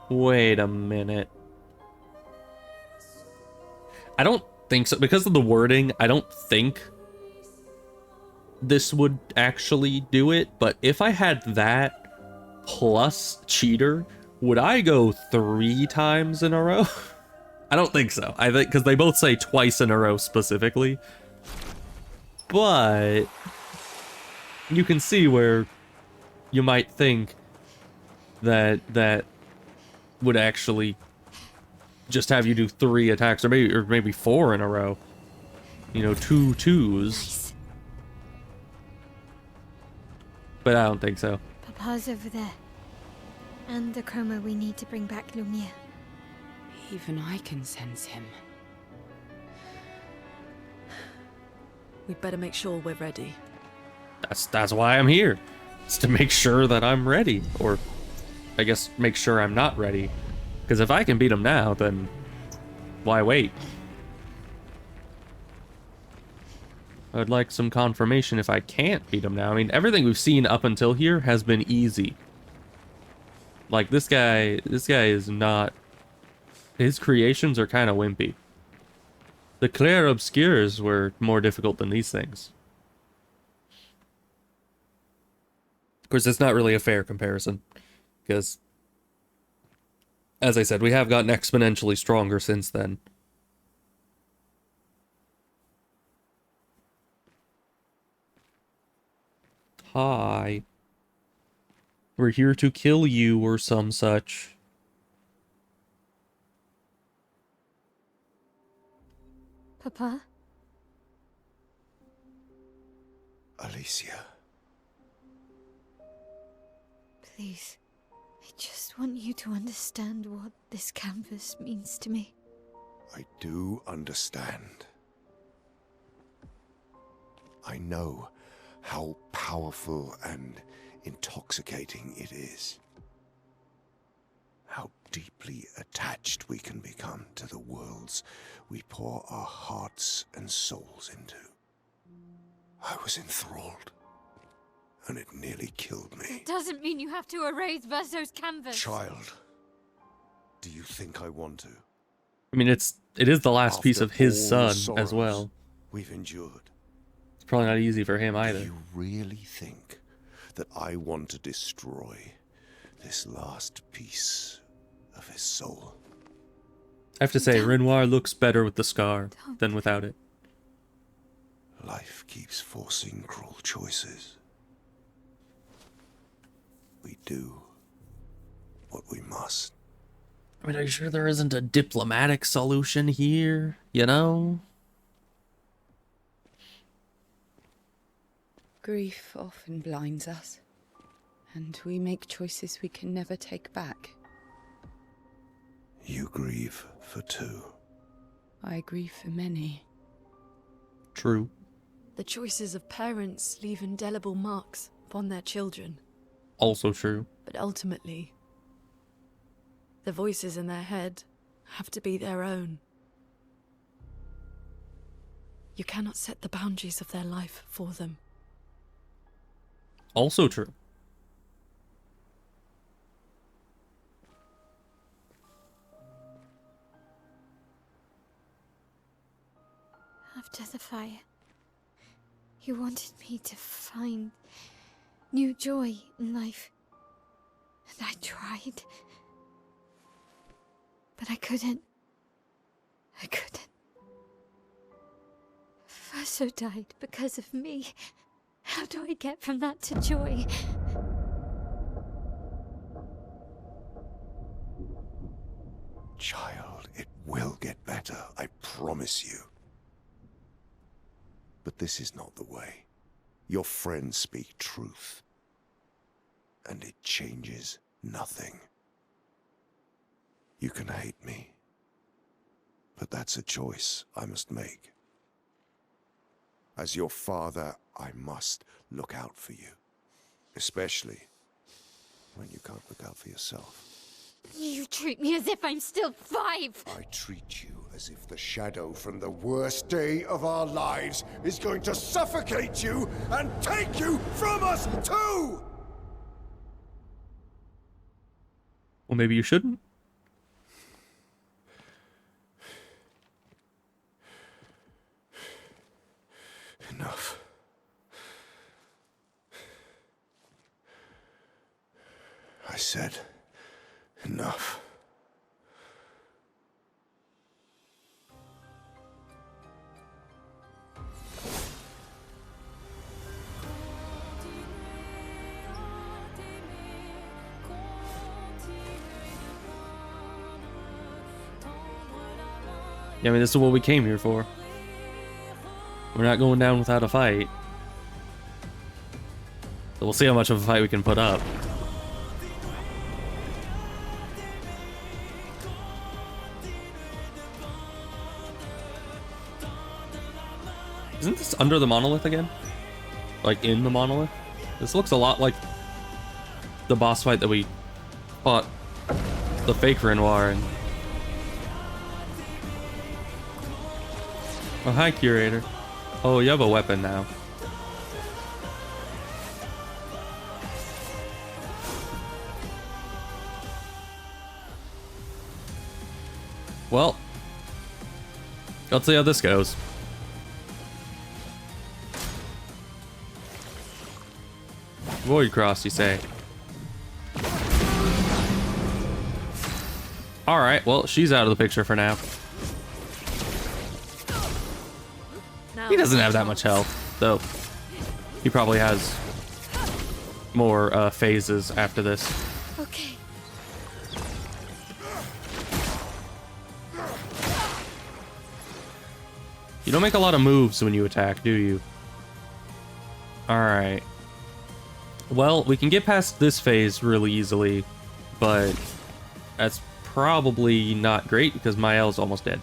A: Wait a minute. I don't think so. Because of the wording, I don't think this would actually do it. But if I had that plus cheater, would I go 3 times in a row? I don't think so. I think because they both say twice in a row specifically. But you can see where you might think that that would actually just have you do 3 attacks, or maybe 4 in a row. You know, 2 twos.
D: Nice.
A: But I don't think so.
D: Papa's over there. And the chroma we need to bring back Lumiere.
J: Even I can sense him.
C: We'd better make sure we're ready.
A: That's why I'm here. It's to make sure that I'm ready, or I guess make sure I'm not ready. Because if I can beat him now, then why wait? I'd like some confirmation if I can't beat him now. I mean, everything we've seen up until here has been easy. Like this guy is not. His creations are kind of wimpy. The Clair Obscures were more difficult than these things. Of course, it's not really a fair comparison, because, as I said, we have gotten exponentially stronger since then. Hi. We're here to kill you or some such.
D: Papa?
E: Alicia.
D: Please. I just want you to understand what this canvas means to me.
E: I do understand. I know how powerful and intoxicating it is. How deeply attached we can become to the worlds we pour our hearts and souls into. I was enthralled, and it nearly killed me.
D: It doesn't mean you have to erase Verso's canvas.
E: Child, do you think I want to?
A: I mean, it is the last piece
E: After
A: of his
E: all the
A: son as
E: sorrows
A: well.
E: we've endured.
A: It's probably not easy for him either.
E: Do you really think that I want to destroy this last piece of his soul?
A: I have to say, Renoir looks better with the scar than without it.
E: Life keeps forcing cruel choices. We do what we must.
A: I mean, are you sure there isn't a diplomatic solution here? You know?
J: Grief often blinds us, and we make choices we can never take back.
E: You grieve for 2.
J: I grieve for many.
A: True.
C: The choices of parents leave indelible marks upon their children.
A: Also true.
C: But ultimately, the voices in their head have to be their own. You cannot set the boundaries of their life for them.
A: Also true.
D: After wanted me to find new joy in life. And I tried. But I couldn't. I couldn't. Faso died because of me. How do I get from that to joy?
E: Child, it will get better, I promise you. But this is not the way. Your friends speak truth. And it changes nothing. You can hate me. But that's a choice I must make. As your father, I must look out for you. Especially when you can't look out for yourself.
D: You treat me as if I'm still 5!
E: I treat you as if the shadow from the worst day of our lives is going to suffocate you and take you from us too!
A: Well, maybe you shouldn't.
E: Enough. I said enough.
A: Yeah, I mean, this is what we came here for. We're not going down without a fight. So we'll see how much of a fight we can put up. Isn't this under the monolith again? Like in the monolith? This looks a lot like the boss fight that we fought the fake Renoir in. Oh, hi, Curator. Oh, you have a weapon now. Well, let's see how this goes. Void cross, you say? Alright, well, she's out of the picture for now. He doesn't have that much health, though. He probably has more phases after this.
D: Okay.
A: You don't make a lot of moves when you attack, do you? Alright. Well, we can get past this phase really easily, but that's probably not great because Mael's almost dead.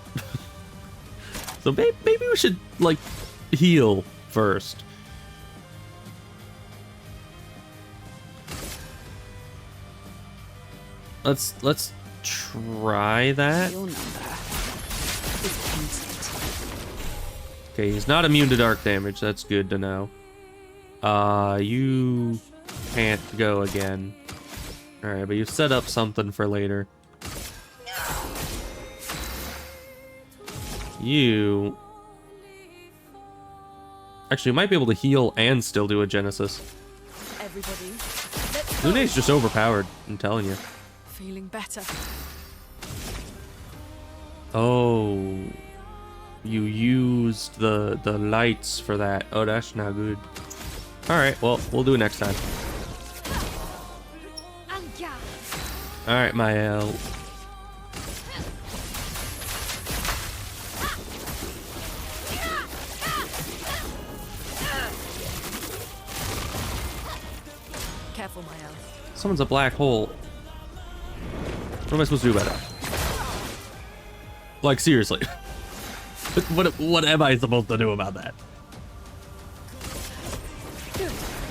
A: So maybe we should, like, heal first. Let's try that. Okay, he's not immune to dark damage. That's good to know. You can't go again. Alright, but you set up something for later. You... Actually, you might be able to heal and still do a Genesis. Lune's just overpowered, I'm telling you.
C: Feeling better.
A: Oh... You used the lights for that. Oh, that's not good. Alright, well, we'll do it next time. Alright, Mael.
C: Careful, Mael.
A: Someone's a black hole. What am I supposed to do about it? Like, seriously. What am I supposed to do about that?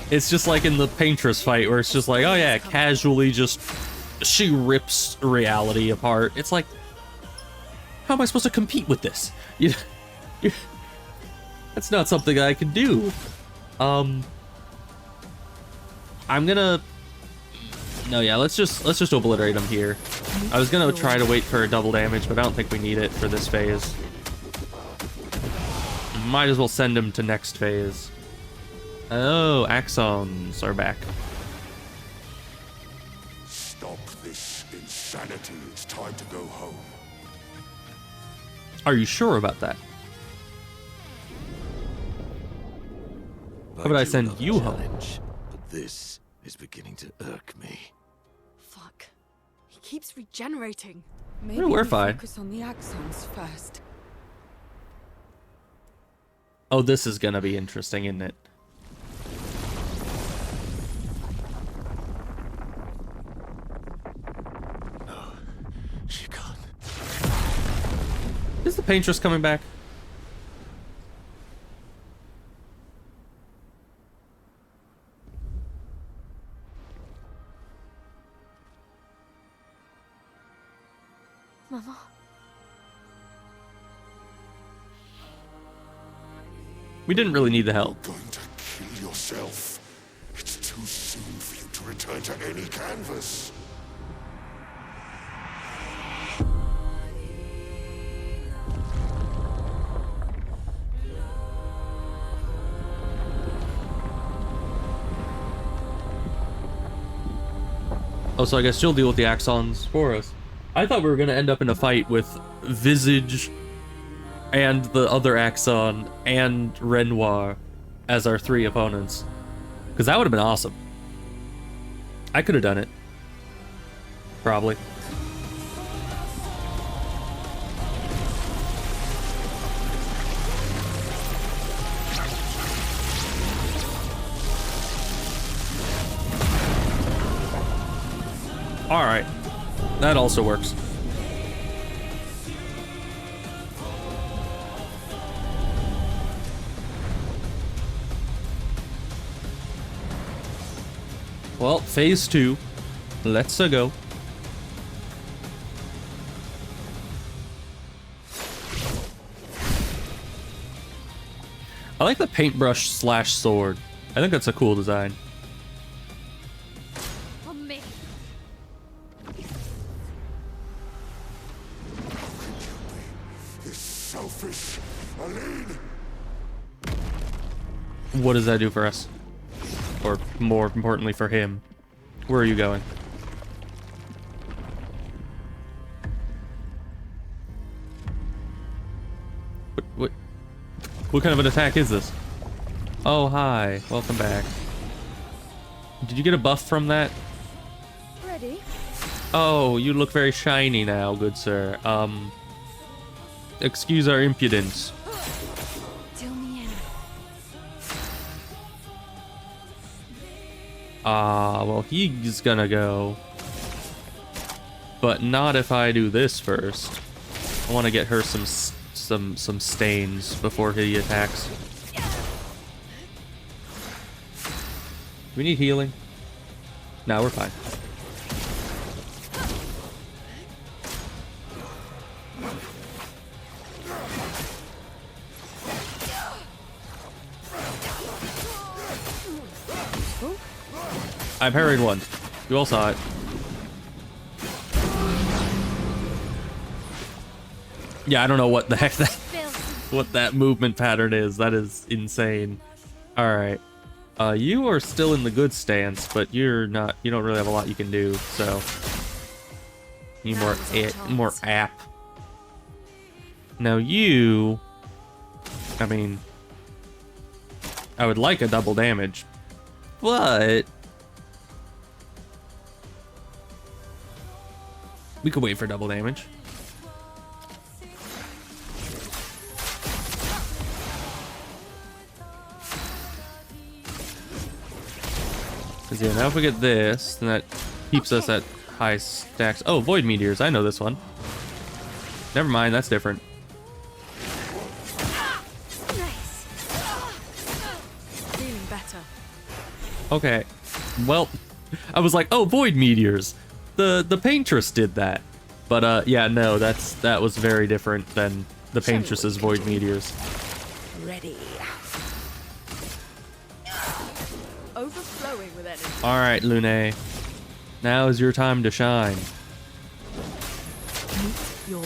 A: It's just like in the Paintress fight where it's just like, oh yeah, casually just... She rips reality apart. It's like, how am I supposed to compete with this? That's not something I can do. I'm gonna... No, yeah, let's just obliterate him here. I was gonna try to wait for a double damage, but I don't think we need it for this phase. Might as well send him to next phase. Oh, axons are back.
E: Stop this insanity. It's time to go home.
A: Are you sure about that? How about I send you home?
I: But this is beginning to irk me.
C: Fuck. He keeps regenerating.
J: Maybe
A: we're
J: we
A: fine.
J: focus on the axons first.
A: Oh, this is gonna be interesting, isn't it?
E: No, she can't.
A: Is the paintress coming back?
C: Mama.
A: We didn't really need the help.
E: You're going to kill yourself. It's too soon for you to return to any canvas.
A: Oh, so I guess she'll deal with the axons for us. I thought we were gonna end up in a fight with Visage and the other axon and Renoir as our 3 opponents. Because that would have been awesome. I could have done it. Probably. Alright. That also works. Well, phase 2. Let's go. I like the paintbrush slash sword. I think that's a cool design.
G: On me.
E: This selfish Aline.
A: What does that do for us? Or more importantly for him. Where are you going? What kind of an attack is this? Oh, hi. Welcome back. Did you get a buff from that?
C: Ready?
A: Oh, you look very shiny now, good sir. Excuse our impudence.
C: Till me in.
A: Well, he's gonna go. But not if I do this first. I want to get her some stains before he attacks. Do we need healing? No, we're fine. I parried one. You all saw it. Yeah, I don't know what the heck that movement pattern is. That is insane. All right. You are still in the good stance, but you're not. You don't really have a lot you can do. So, need more app. Now you. I mean, I would like a double damage, but we could wait for double damage. Because yeah, now if we get this, then that keeps us at high stacks. Oh, Void Meteors. I know this one. Never mind, that's different.
C: Feeling better.
A: Okay. Well, I was like, oh, Void Meteors. The Paintress did that. But yeah, no, that was very different than the Paintress's Void Meteors.
C: Ready. Overflowing with energy.
A: All right, Lune. Now is your time to shine.
C: Meet your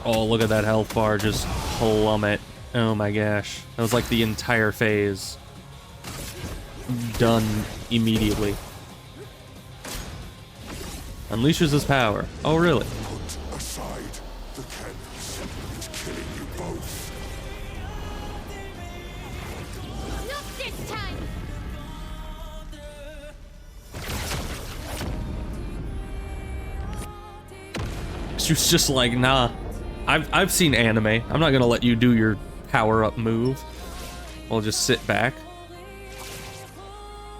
A: Oh, look at that health bar just plummet. Oh my gosh. That was like the entire phase. Done immediately. Unleashes his power. Oh, really?
E: Put aside the canvas. It's killing you both.
G: Not this time!
A: She was just like, nah. I've seen anime. I'm not gonna let you do your power-up move. I'll just sit back.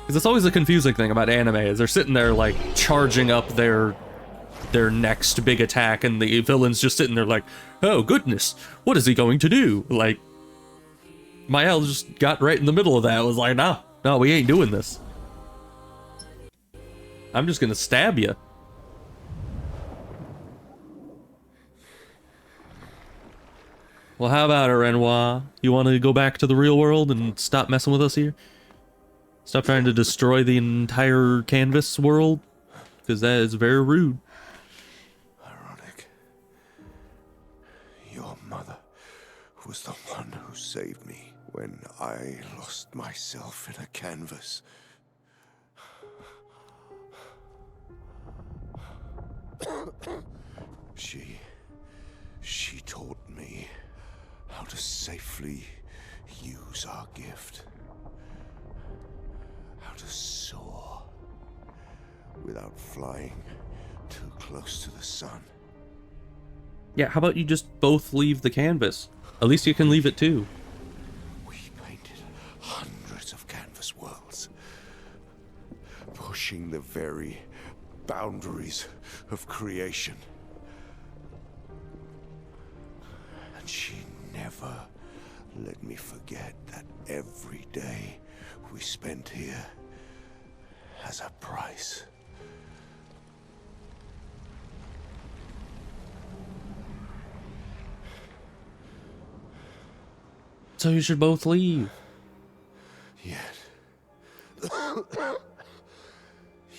A: Because it's always a confusing thing about anime, is they're sitting there, like, charging up their next big attack, and the villain's just sitting there like, oh, goodness, what is he going to do? Like, Mael just got right in the middle of that. Was like, no, we ain't doing this. I'm just gonna stab you. Well, how about it, Renoir? You want to go back to the real world and stop messing with us here? Stop trying to destroy the entire canvas world? Because that is very rude.
E: Ironic. Your mother was the one who saved me when I lost myself in a canvas. She taught me how to safely use our gift. How to soar without flying too close to the sun.
A: Yeah, how about you just both leave the canvas? At least you can leave it too.
E: We painted hundreds of canvas worlds, pushing the very boundaries of creation. And she never let me forget that every day we spent here has a price.
A: So you should both leave.
E: Yet.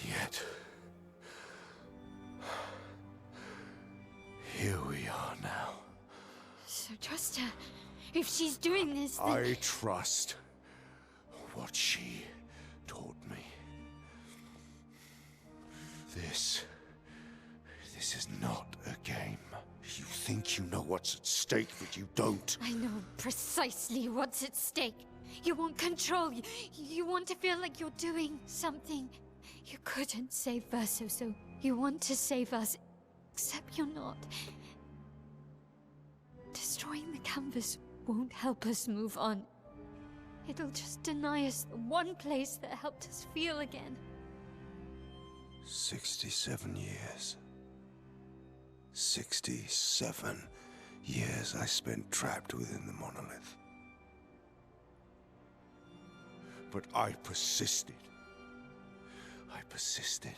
E: Yet. Here we are now.
D: So trust her. If she's doing this, then...
E: I trust what she taught me. This is not a game. You think you know what's at stake, but you don't.
D: I know precisely what's at stake. You want control. You want to feel like you're doing something. You couldn't save Verso, so you want to save us. Except you're not. Destroying the canvas won't help us move on. It'll just deny us the one place that helped us feel again.
E: 67 years. 67 years I spent trapped within the monolith. But I persisted. I persisted.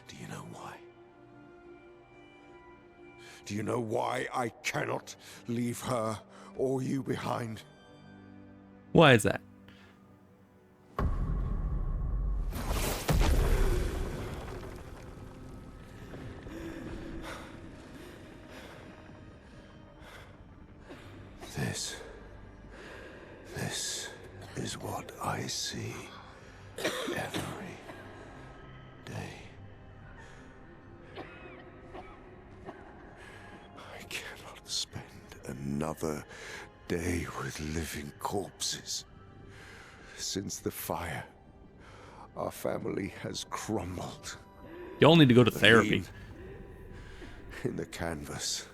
E: Do you know why? Do you know why I cannot leave her or you behind?
A: Why is that?
E: This is what I see every day. I cannot spend another day with living corpses. Since the fire, our family has crumbled.
A: Y'all need to go to therapy.
E: In the canvas.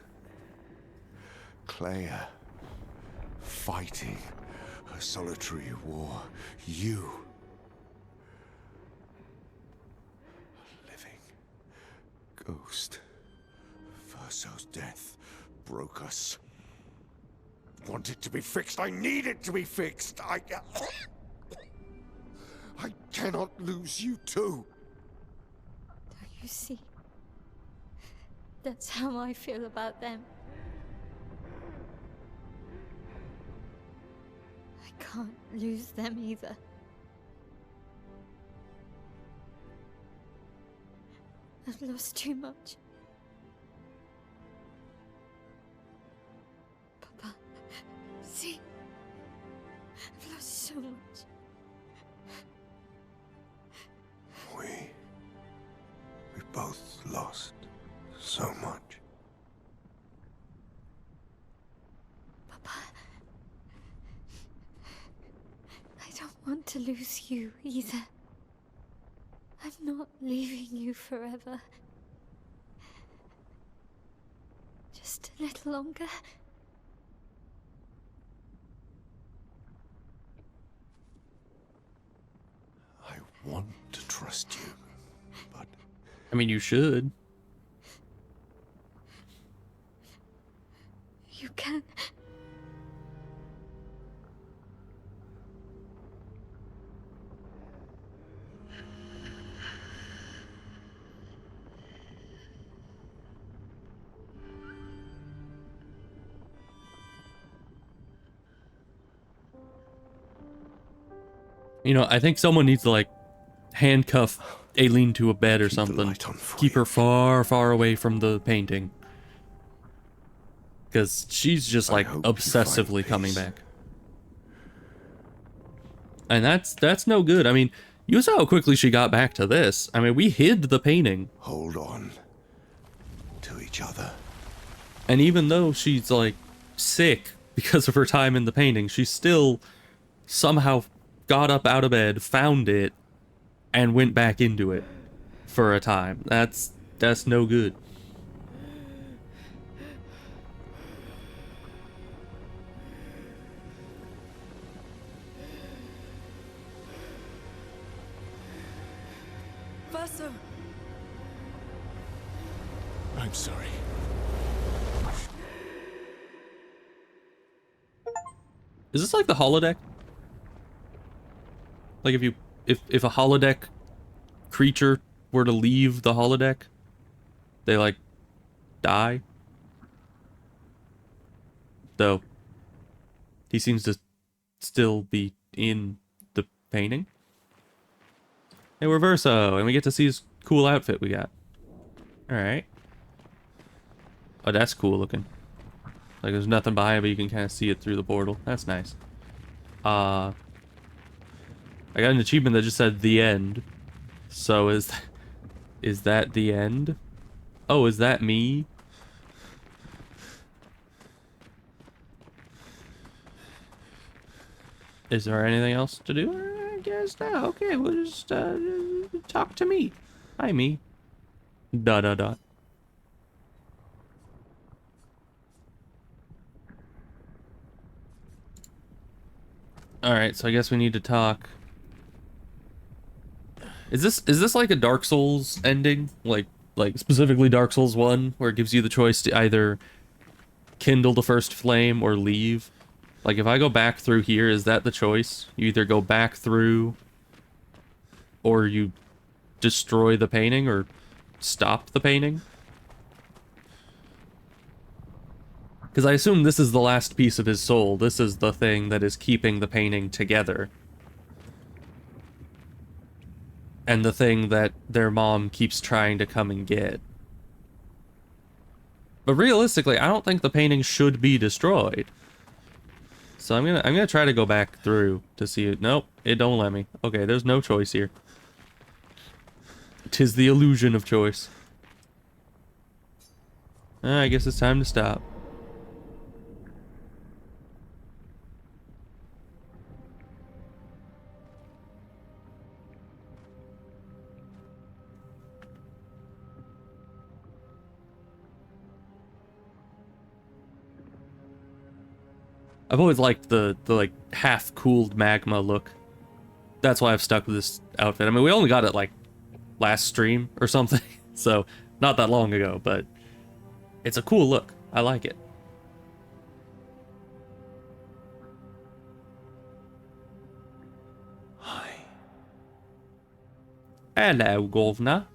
E: Clea fighting a solitary war. You, a living ghost. Verso's death broke us. Want it to be fixed. I need it to be fixed. I cannot lose you too.
D: Don't you see? That's how I feel about them. I can't lose them either. I've lost too much. Papa, see?
E: both lost so much.
D: Papa, I don't want to lose you either. I'm not leaving you forever. Just a little longer.
E: I want to trust you, but...
A: I mean, you should.
D: You can.
A: You know, I think someone needs to, like, handcuff Aileen to a bed or something. Keep her far, far away from the painting. Because she's just, like, obsessively coming back. And that's no good. I mean, you saw how quickly she got back to this. I mean, we hid the painting.
E: Hold on to each other.
A: And even though she's, like, sick because of her time in the painting, she still somehow got up out of bed, found it, and went back into it for a time. That's no good.
C: Verso!
E: I'm sorry.
A: Is this like the holodeck? Like if a holodeck creature were to leave the holodeck, they like die? Though he seems to still be in the painting. Hey, we're Verso, and we get to see his cool outfit we got. Alright. Oh, that's cool looking. Like there's nothing behind, but you can kind of see it through the portal. That's nice. I got an achievement that just said the end. So is that the end? Oh, is that me? Is there anything else to do? I guess not. Okay, we'll just talk to me. Hi, me. ... Alright, so I guess we need to talk. Is this like a Dark Souls ending? Like specifically Dark Souls 1, where it gives you the choice to either kindle the first flame or leave? Like if I go back through here, is that the choice? You either go back through or you destroy the painting or stop the painting? Because I assume this is the last piece of his soul. This is the thing that is keeping the painting together. And the thing that their mom keeps trying to come and get. But realistically, I don't think the painting should be destroyed. So I'm gonna try to go back through to see it. Nope, it don't let me. Okay, there's no choice here. 'Tis the illusion of choice. I guess it's time to stop. I've always liked the like half-cooled magma look. That's why I've stuck with this outfit. I mean, we only got it like last stream or something, so not that long ago, but it's a cool look. I like it.
E: Hi.
A: Hello, Governor.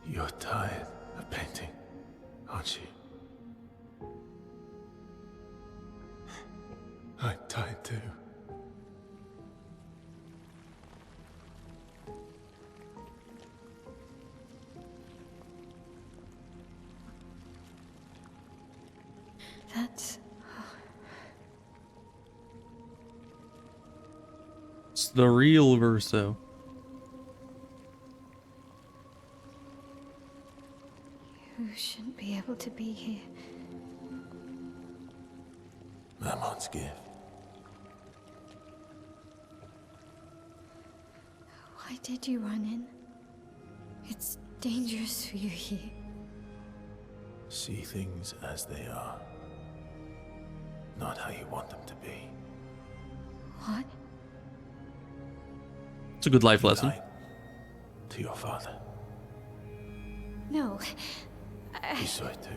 E: You're tired of painting, aren't you? I'm tired too.
D: That's...
A: Yes, the real Verso.
D: You shouldn't be able to be here.
E: Mamon's gift.
D: Why did you run in? It's dangerous for you here.
E: See things as they are. Not how you want them to be.
D: What?
A: It's a good life lesson.
E: Lied to your father.
D: No.
E: He saw it too.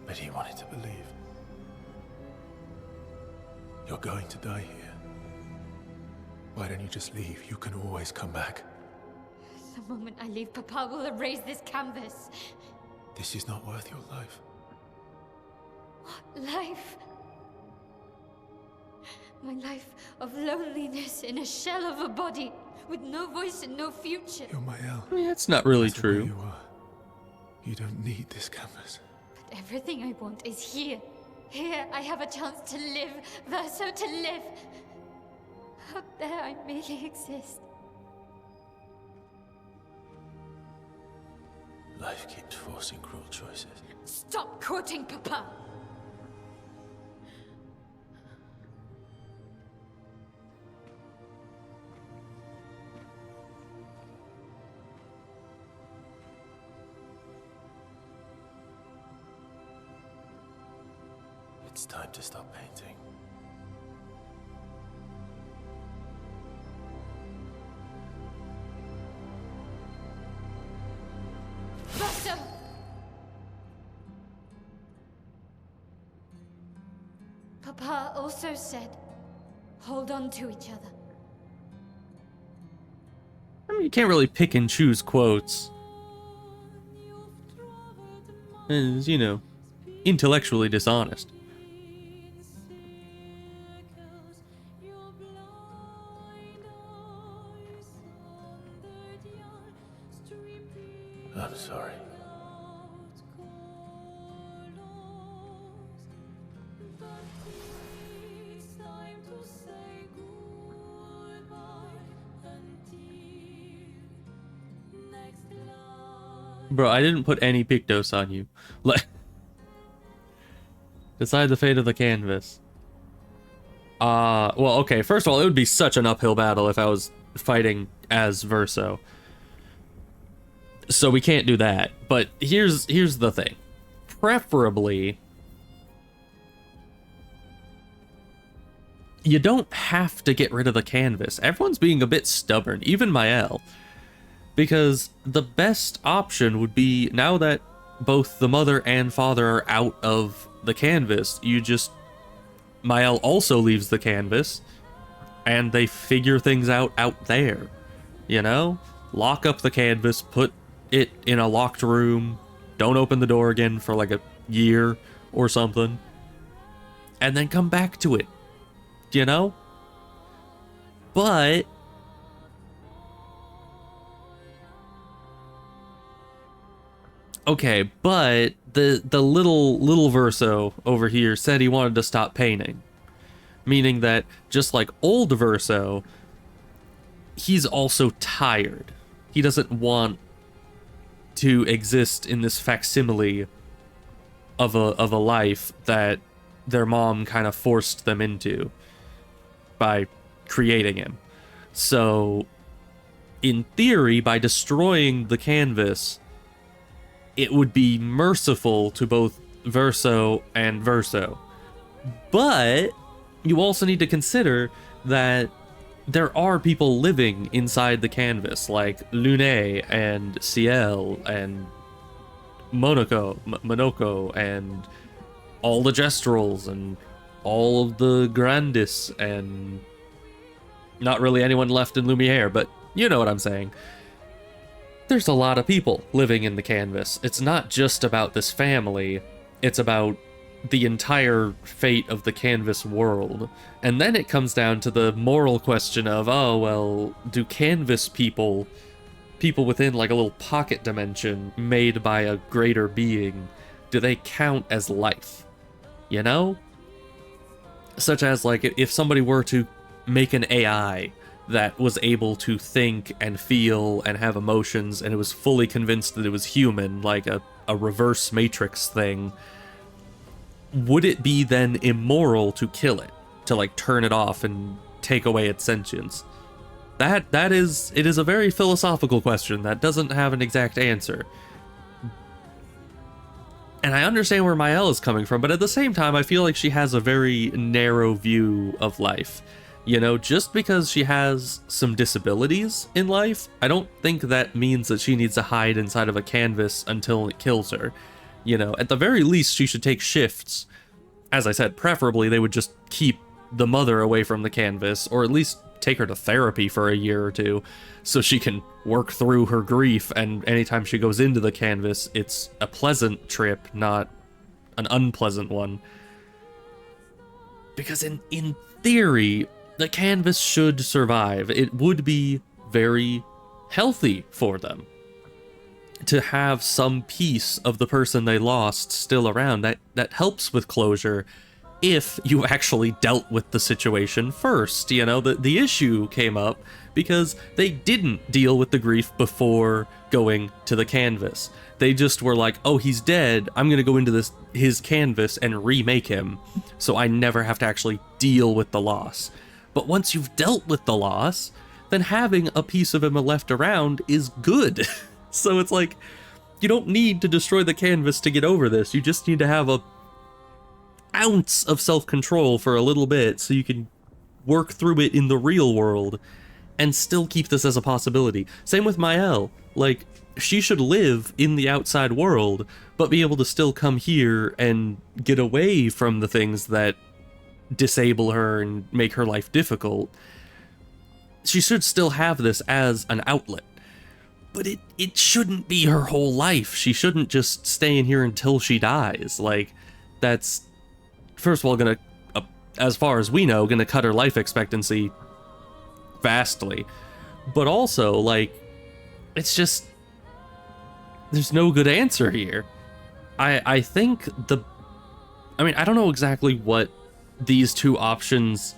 E: But he wanted to believe. You're going to die here. Why don't you just leave? You can always come back.
D: The moment I leave, Papa will erase this canvas.
E: This is not worth your life.
D: What life? My life of loneliness in a shell of a body, with no voice and no future.
E: You're my El.
A: I mean, that's not really
E: That's the way
A: true.
E: you are. You don't need this canvas.
D: But everything I want is here. Here I have a chance to live, Verso, to live. Out there I merely exist.
E: Life keeps forcing cruel choices.
D: Stop quoting Papa!
E: It's time to stop painting.
D: Verso! Papa also said, hold on to each other.
A: I mean, you can't really pick and choose quotes. It's, you know, intellectually dishonest.
E: I'm sorry.
A: Bro, I didn't put any Pictos on you. Like, decide the fate of the canvas. Well, okay, first of all, it would be such an uphill battle if I was fighting as Verso. So we can't do that. But here's the thing. Preferably, you don't have to get rid of the canvas. Everyone's being a bit stubborn, even Mael. Because the best option would be, now that both the mother and father are out of the canvas, you just... Mael also leaves the canvas, and they figure things out there. You know? Lock up the canvas, put it in a locked room, don't open the door again for like a year or something, and then come back to it. You know? But... okay, but the little Verso over here said he wanted to stop painting. Meaning that, just like old Verso, he's also tired. He doesn't want to exist in this facsimile of a life that their mom kind of forced them into by creating him. So, in theory, by destroying the canvas, it would be merciful to both Verso and Verso. But you also need to consider that there are people living inside the canvas, like Lune and Ciel and Monoko and all the Gestrals and all of the Grandis and not really anyone left in Lumiere, but you know what I'm saying. There's a lot of people living in the canvas. It's not just about this family, it's about the entire fate of the canvas world. And then it comes down to the moral question of, oh, well, do canvas people within like a little pocket dimension made by a greater being, do they count as life? You know? such as, like, if somebody were to make an AI that was able to think and feel and have emotions, and it was fully convinced that it was human, like a reverse Matrix thing, would it be then immoral to kill it? To, like, turn it off and take away its sentience? It is a very philosophical question that doesn't have an exact answer. And I understand where Mael is coming from, but at the same time, I feel like she has a very narrow view of life. You know, just because she has some disabilities in life, I don't think that means that she needs to hide inside of a canvas until it kills her. You know, at the very least, she should take shifts. As I said, preferably they would just keep the mother away from the canvas, or at least take her to therapy for a year or two, so she can work through her grief, and anytime she goes into the canvas, it's a pleasant trip, not an unpleasant one. Because in theory, the canvas should survive. It would be very healthy for them to have some piece of the person they lost still around. That helps with closure if you actually dealt with the situation first. You know, the issue came up because they didn't deal with the grief before going to the canvas. They just were like, oh, he's dead, I'm gonna go into his canvas and remake him, so I never have to actually deal with the loss. But once you've dealt with the loss, then having a piece of him left around is good. So it's like, you don't need to destroy the canvas to get over this, you just need to have a ounce of self-control for a little bit so you can work through it in the real world and still keep this as a possibility. Same with Mael. Like, she should live in the outside world, but be able to still come here and get away from the things that disable her and make her life difficult. She should still have this as an outlet. But it shouldn't be her whole life. She shouldn't just stay in here until she dies. Like, that's, first of all, gonna, as far as we know, gonna cut her life expectancy vastly. But also, like, it's just, there's no good answer here. I think I mean, I don't know exactly what these two options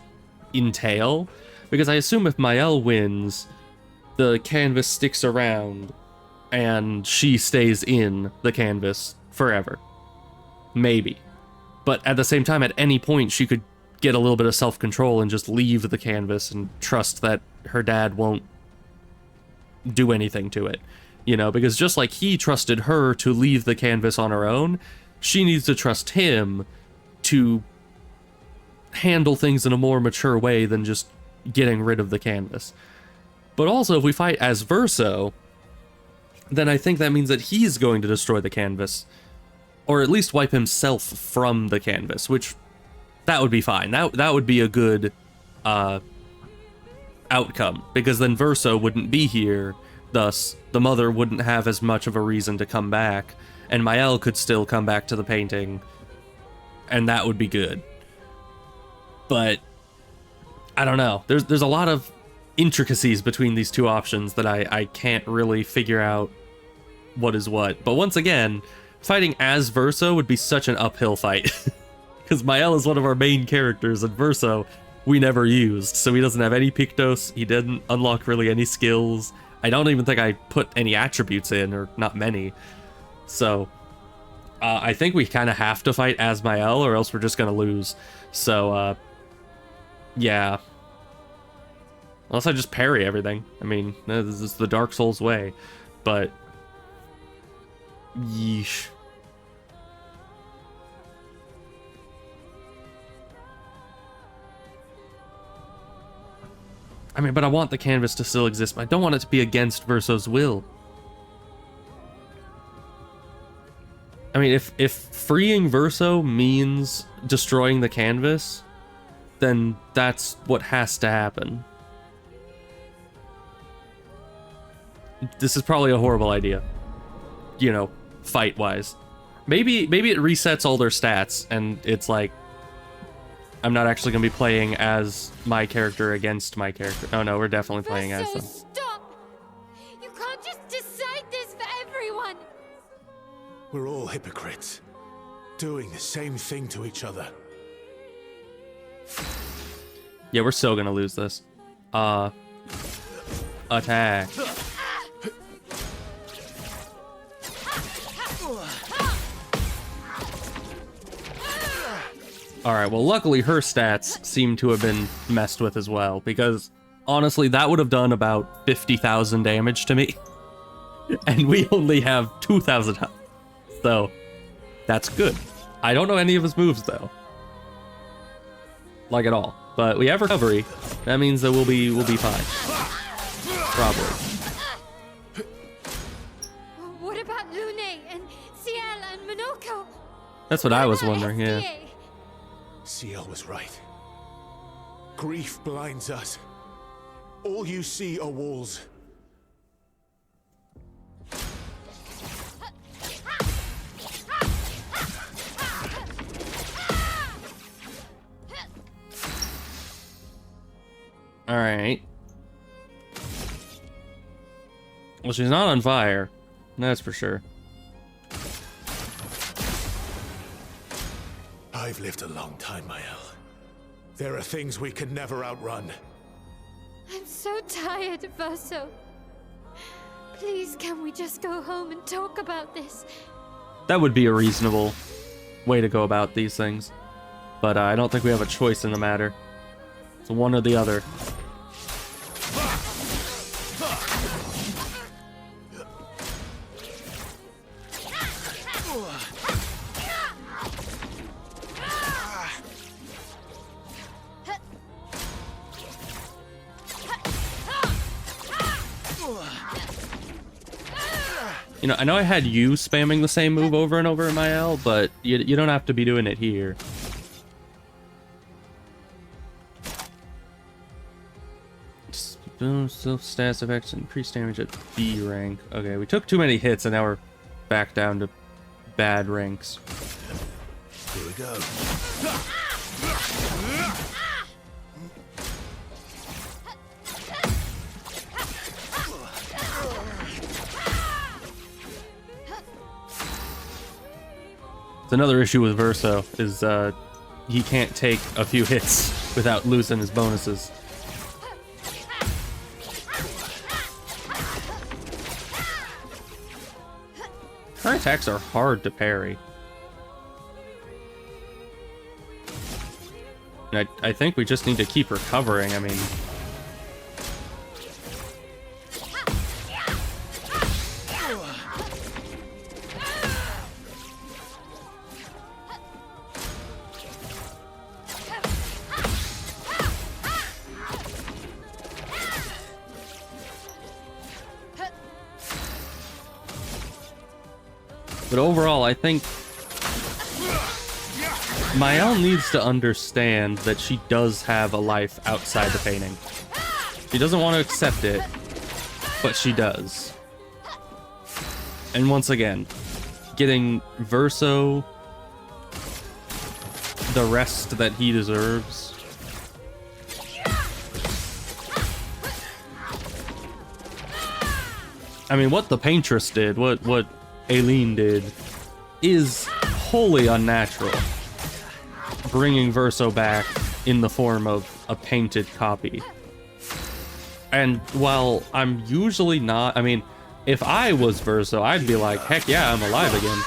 A: entail, because I assume if Mael wins, the canvas sticks around and she stays in the canvas forever. Maybe. But at the same time, at any point, she could get a little bit of self-control and just leave the canvas and trust that her dad won't do anything to it. You know, because just like he trusted her to leave the canvas on her own, she needs to trust him to handle things in a more mature way than just getting rid of the canvas. But also, if we fight as Verso, then I think that means that he's going to destroy the canvas. Or at least wipe himself from the canvas, which, that would be fine. That would be a good outcome, because then Verso wouldn't be here, thus the mother wouldn't have as much of a reason to come back, and Mael could still come back to the painting, and that would be good. But I don't know. There's a lot of intricacies between these two options that I can't really figure out what is what. But once again, fighting as Verso would be such an uphill fight. Because Mael is one of our main characters, and Verso we never used. So he doesn't have any Pictos, he didn't unlock really any skills. I don't even think I put any attributes in, or not many. So I think we kind of have to fight as Mael, or else we're just going to lose. So yeah. Unless I just parry everything. I mean, this is the Dark Souls way. But yeesh. I mean, but I want the canvas to still exist, but I don't want it to be against Verso's will. I mean, if freeing Verso means destroying the canvas, then that's what has to happen. This is probably a horrible idea, you know, fight-wise. Maybe it resets all their stats, and it's like, I'm not actually going to be playing as my character against my character. Oh no, we're definitely playing as them.
G: Stop! You can't just decide this for everyone!
E: We're all hypocrites, doing the same thing to each other.
A: Yeah, we're still gonna lose this. Attack. Alright, well luckily her stats seem to have been messed with as well, because honestly that would have done about 50,000 damage to me. And we only have 2,000 health. So, that's good. I don't know any of his moves though. Like at all. But we have recovery. That means that we'll be fine. Probably.
G: What about Lune and Ciel and Minoko?
A: That's what I was wondering, yeah.
E: Ciel was right. Grief blinds us. All you see are walls.
A: Alright. Well, she's not on fire. That's for sure.
E: I've lived a long time, Mael. There are things we can never outrun.
G: I'm so tired, Verso. Please, can we just go home and talk about this?
A: That would be a reasonable way to go about these things. But I don't think we have a choice in the matter. It's one or the other. You know, I know I had you spamming the same move over and over in my L, but you don't have to be doing it here. Self stats effects and increased damage at B rank. Okay, we took too many hits and now we're back down to bad ranks.
E: Here we go.
A: It's another issue with Verso is he can't take a few hits without losing his bonuses. Her attacks are hard to parry. And I think we just need to keep recovering, I mean... But overall, I think Mael needs to understand that she does have a life outside the painting. She doesn't want to accept it, but she does. And once again, getting Verso the rest that he deserves. I mean, what the Paintress did, what Aileen did, is wholly unnatural. Bringing Verso back in the form of a painted copy. And while I'm usually not, I mean, if I was Verso, I'd be like, heck yeah, I'm alive again.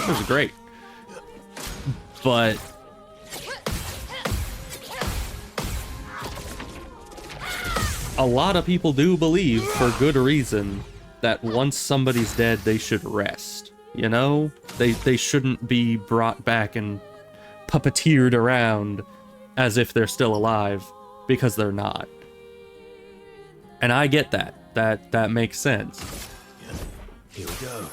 A: This is great. But a lot of people do believe, for good reason, that once somebody's dead, they should rest. You know? They shouldn't be brought back and puppeteered around as if they're still alive, because they're not. And I get that. That makes sense.
E: Here we go.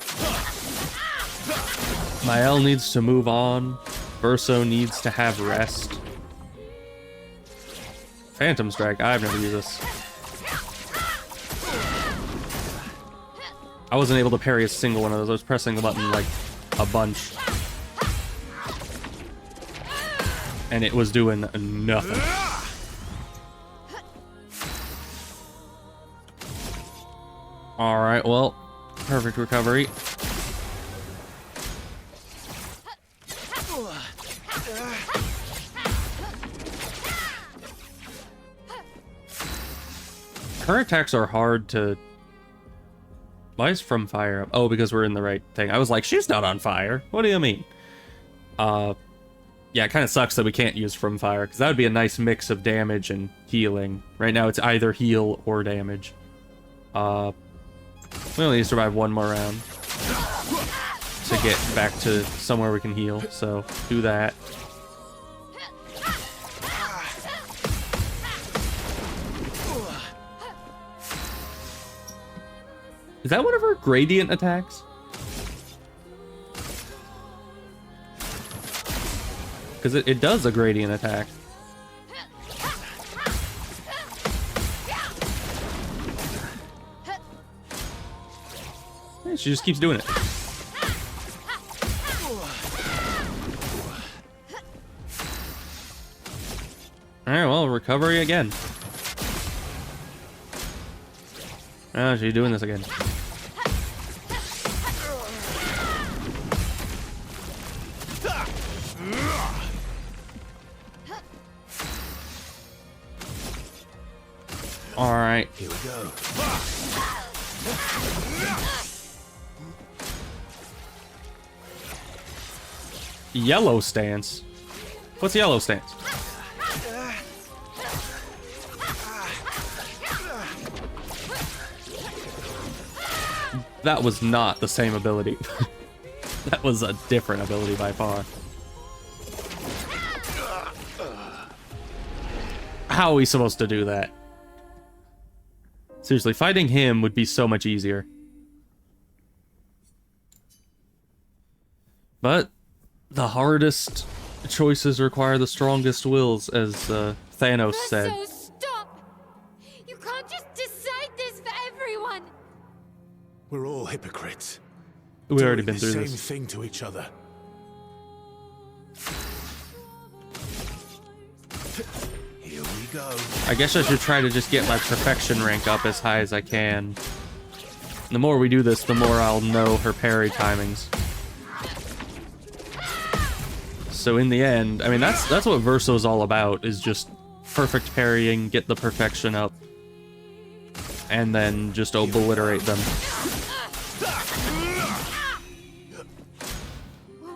A: Mael needs to move on. Verso needs to have rest. Phantom Strike, I've never used this. I wasn't able to parry a single one of those. I was pressing the button like a bunch. And it was doing nothing. Alright, well, perfect recovery. her attacks are hard to... Why is from fire up? Oh, because we're in the right thing. I was like, she's not on fire. What do you mean? Yeah, it kind of sucks that we can't use from fire, because that would be a nice mix of damage and healing. Right now, it's either heal or damage. We only need to survive one more round to get back to somewhere we can heal, so do that. Is that one of her gradient attacks? Because it does a gradient attack. Yeah, she just keeps doing it. Alright, well, recovery again. Oh, she's doing this again. Alright.
E: Here we go.
A: Yellow stance? What's yellow stance? That was not the same ability. That was a different ability by far. How are we supposed to do that? Seriously, fighting him would be so much easier. But the hardest choices require the strongest wills, as Thanos said.
G: So stop! You can't just decide this for everyone!
E: We're all hypocrites.
A: We've already
E: Doing
A: been through
E: the
A: this.
E: same thing to each other. Here we go.
A: I guess I should try to just get my perfection rank up as high as I can. The more we do this, the more I'll know her parry timings. So in the end, I mean, that's what Verso's all about, is just perfect parrying, get the perfection up, and then just obliterate them.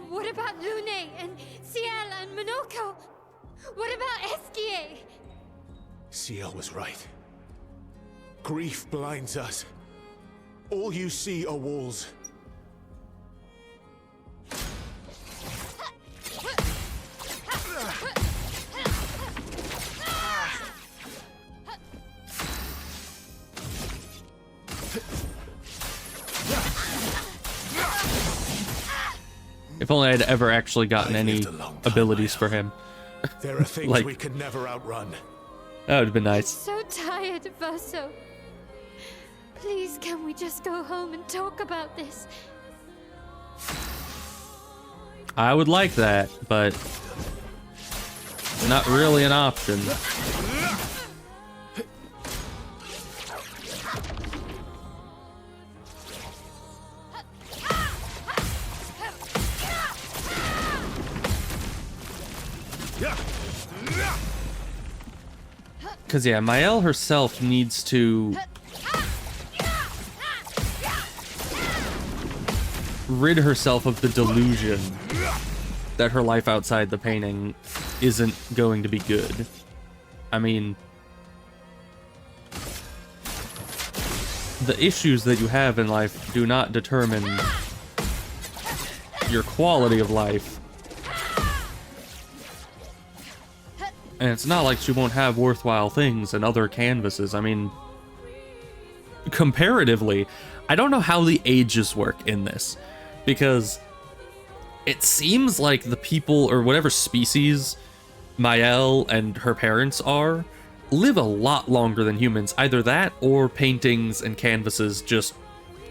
G: What about Lune and Ciel and Monoko? What about Esquier?
E: Ciel was right. Grief blinds us. All you see are walls.
A: If only I'd ever actually gotten
E: I've
A: any
E: lived a long time,
A: abilities
E: my
A: for him.
E: There are things
A: Like-
E: we could never outrun.
A: That would have been nice.
G: So tired, Verso. Please, can we just go home and talk about this?
A: I would like that, but not really an option. Because, yeah, Mael herself needs to rid herself of the delusion that her life outside the painting isn't going to be good. I mean, the issues that you have in life do not determine your quality of life. And it's not like she won't have worthwhile things and other canvases. I mean, comparatively, I don't know how the ages work in this, because it seems like the people, or whatever species Mael and her parents are, live a lot longer than humans. Either that, or paintings and canvases just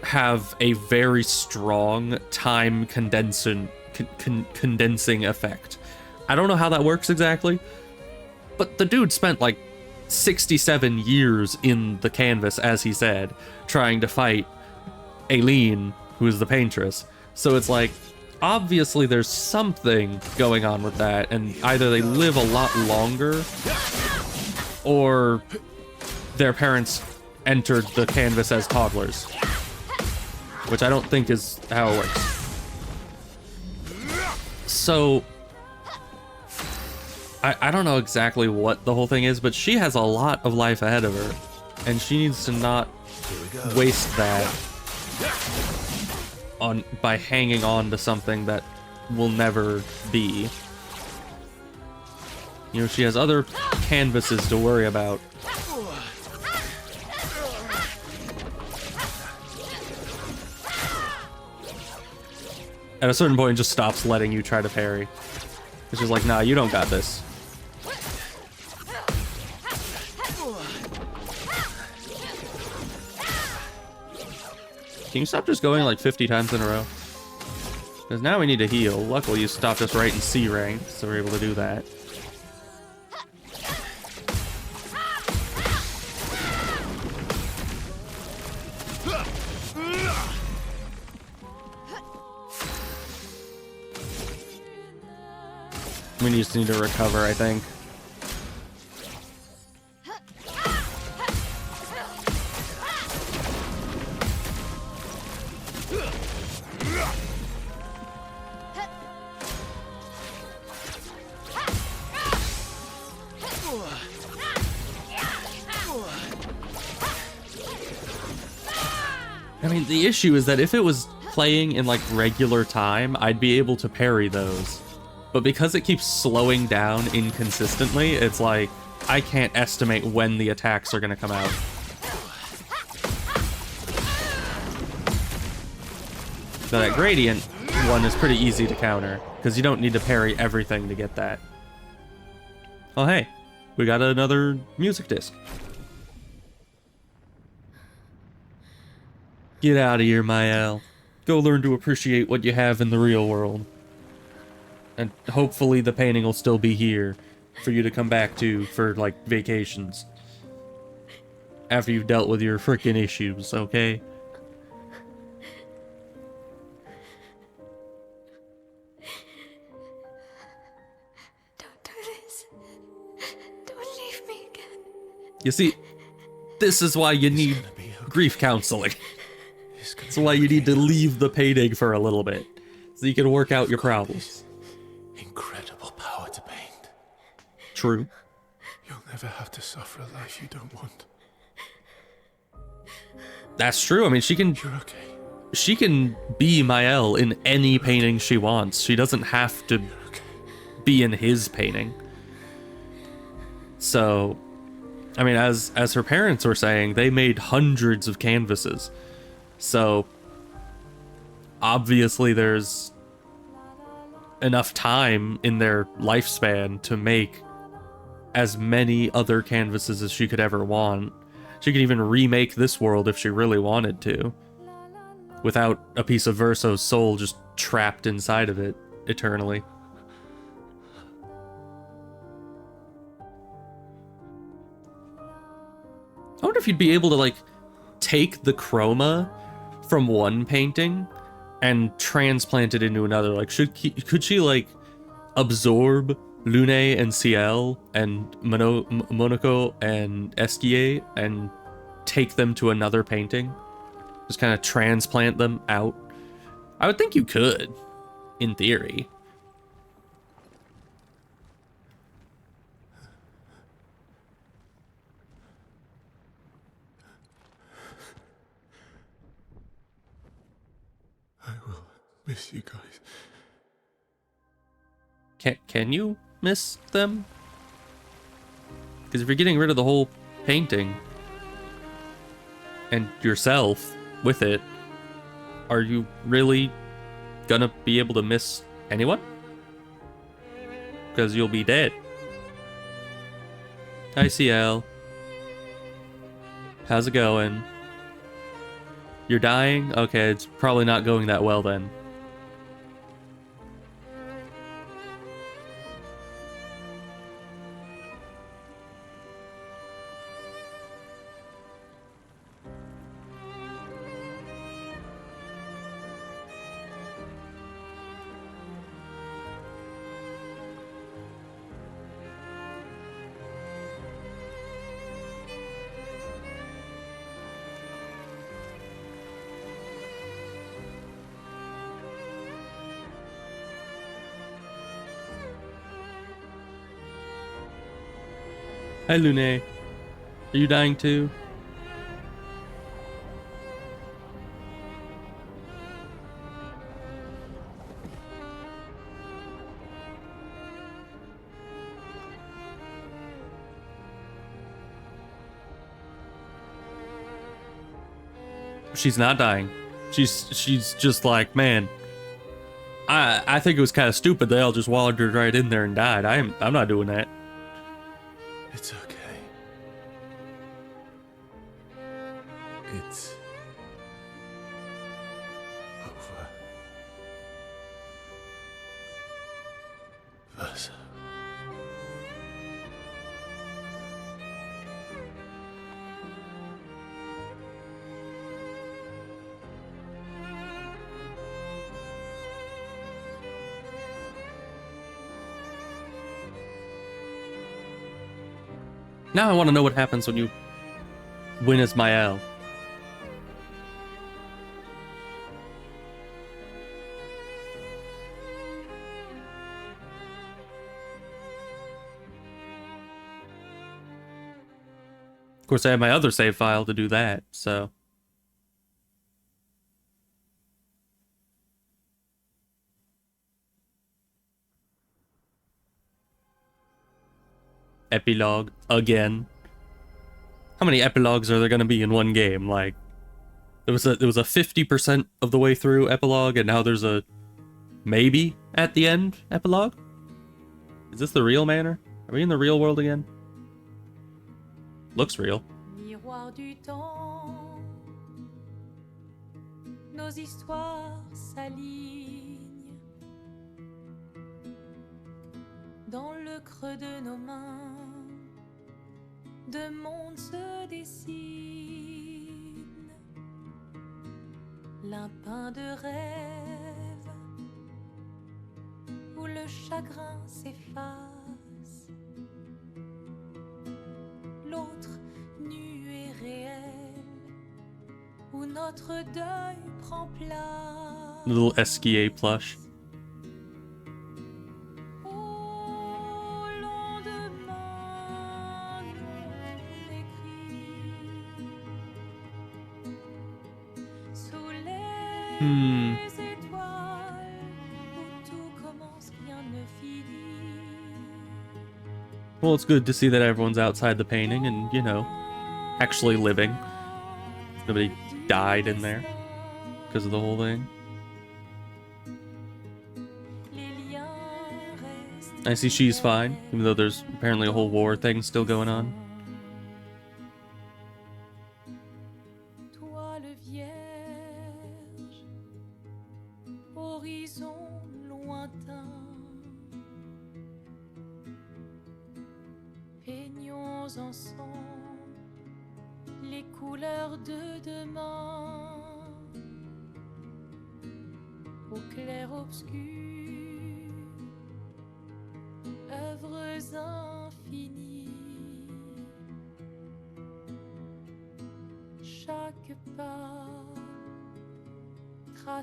A: have a very strong time condensing effect. I don't know how that works exactly, but the dude spent like 67 years in the canvas, as he said, trying to fight Aileen, who is the paintress. So it's like, obviously there's something going on with that, and either they live a lot longer, or their parents entered the canvas as toddlers. Which I don't think is how it works. So, I don't know exactly what the whole thing is, but she has a lot of life ahead of her. And she needs to not waste that by hanging on to something that will never be. You know, she has other canvases to worry about. At a certain point, it just stops letting you try to parry. It's just like, nah, you don't got this. Can you stop just going like 50 times in a row? Because now we need to heal. Luckily, you stopped us right in C rank, so we're able to do that. We just need to recover, I think. I mean, the issue is that if it was playing in like regular time, I'd be able to parry those. But because it keeps slowing down inconsistently, it's like, I can't estimate when the attacks are going to come out. So that gradient one is pretty easy to counter, because you don't need to parry everything to get that. Oh hey, we got another music disc. Get out of here, Mael. Go learn to appreciate what you have in the real world. And hopefully the painting will still be here for you to come back to for, like, vacations. After you've dealt with your frickin' issues, okay?
G: Don't do this. Don't leave me again.
A: You see, this is why you need grief counseling. That's why you need to leave the painting for a little bit, so you can work out your problems.
E: Incredible power to paint.
A: True.
E: You'll never have to suffer a life you don't want.
A: That's true. I mean, she can...
E: You're okay.
A: She can be Mael in any painting she wants. She doesn't have to be in his painting. So, I mean, as her parents were saying, they made hundreds of canvases. So, obviously there's enough time in their lifespan to make as many other canvases as she could ever want. She could even remake this world if she really wanted to, without a piece of Verso's soul just trapped inside of it eternally. I wonder if you'd be able to, like, take the chroma from one painting and transplant it into another. Like, could she, like, absorb Lune and Ciel and Monaco and Esquier and take them to another painting? Just kind of transplant them out? I would think you could, in theory.
E: I will miss you guys.
A: Can you miss them? Because if you're getting rid of the whole painting and yourself with it, are you really gonna be able to miss anyone? Because you'll be dead. Hi, CL. How's it going? You're dying? Okay, it's probably not going that well then. Hi, Lune. Are you dying too? She's not dying. She's just like, man, I think it was kind of stupid they all just wandered right in there and died. I'm not doing that.
K: It's okay. It's over. Verso.
A: Now I want to know what happens when you win as Mael. Of course, I have my other save file to do that, so. Epilogue again. How many epilogues are there going to be in one game? Like, there was a 50% of the way through epilogue, and now there's a maybe at the end epilogue. Is this the real manor? Are we in the real world again? Looks real.
L: Miroir du temps, nos histoires s'alignent dans le creux de nos mains. Deux mondes se dessinent, l'un peint de rêve où le chagrin s'efface, l'autre nu et réel où notre deuil prend place.
A: Little SKA plush. Well, it's good to see that everyone's outside the painting and, you know, actually living. Nobody died in there because of the whole thing. I see she's fine, even though there's apparently a whole war thing still going on.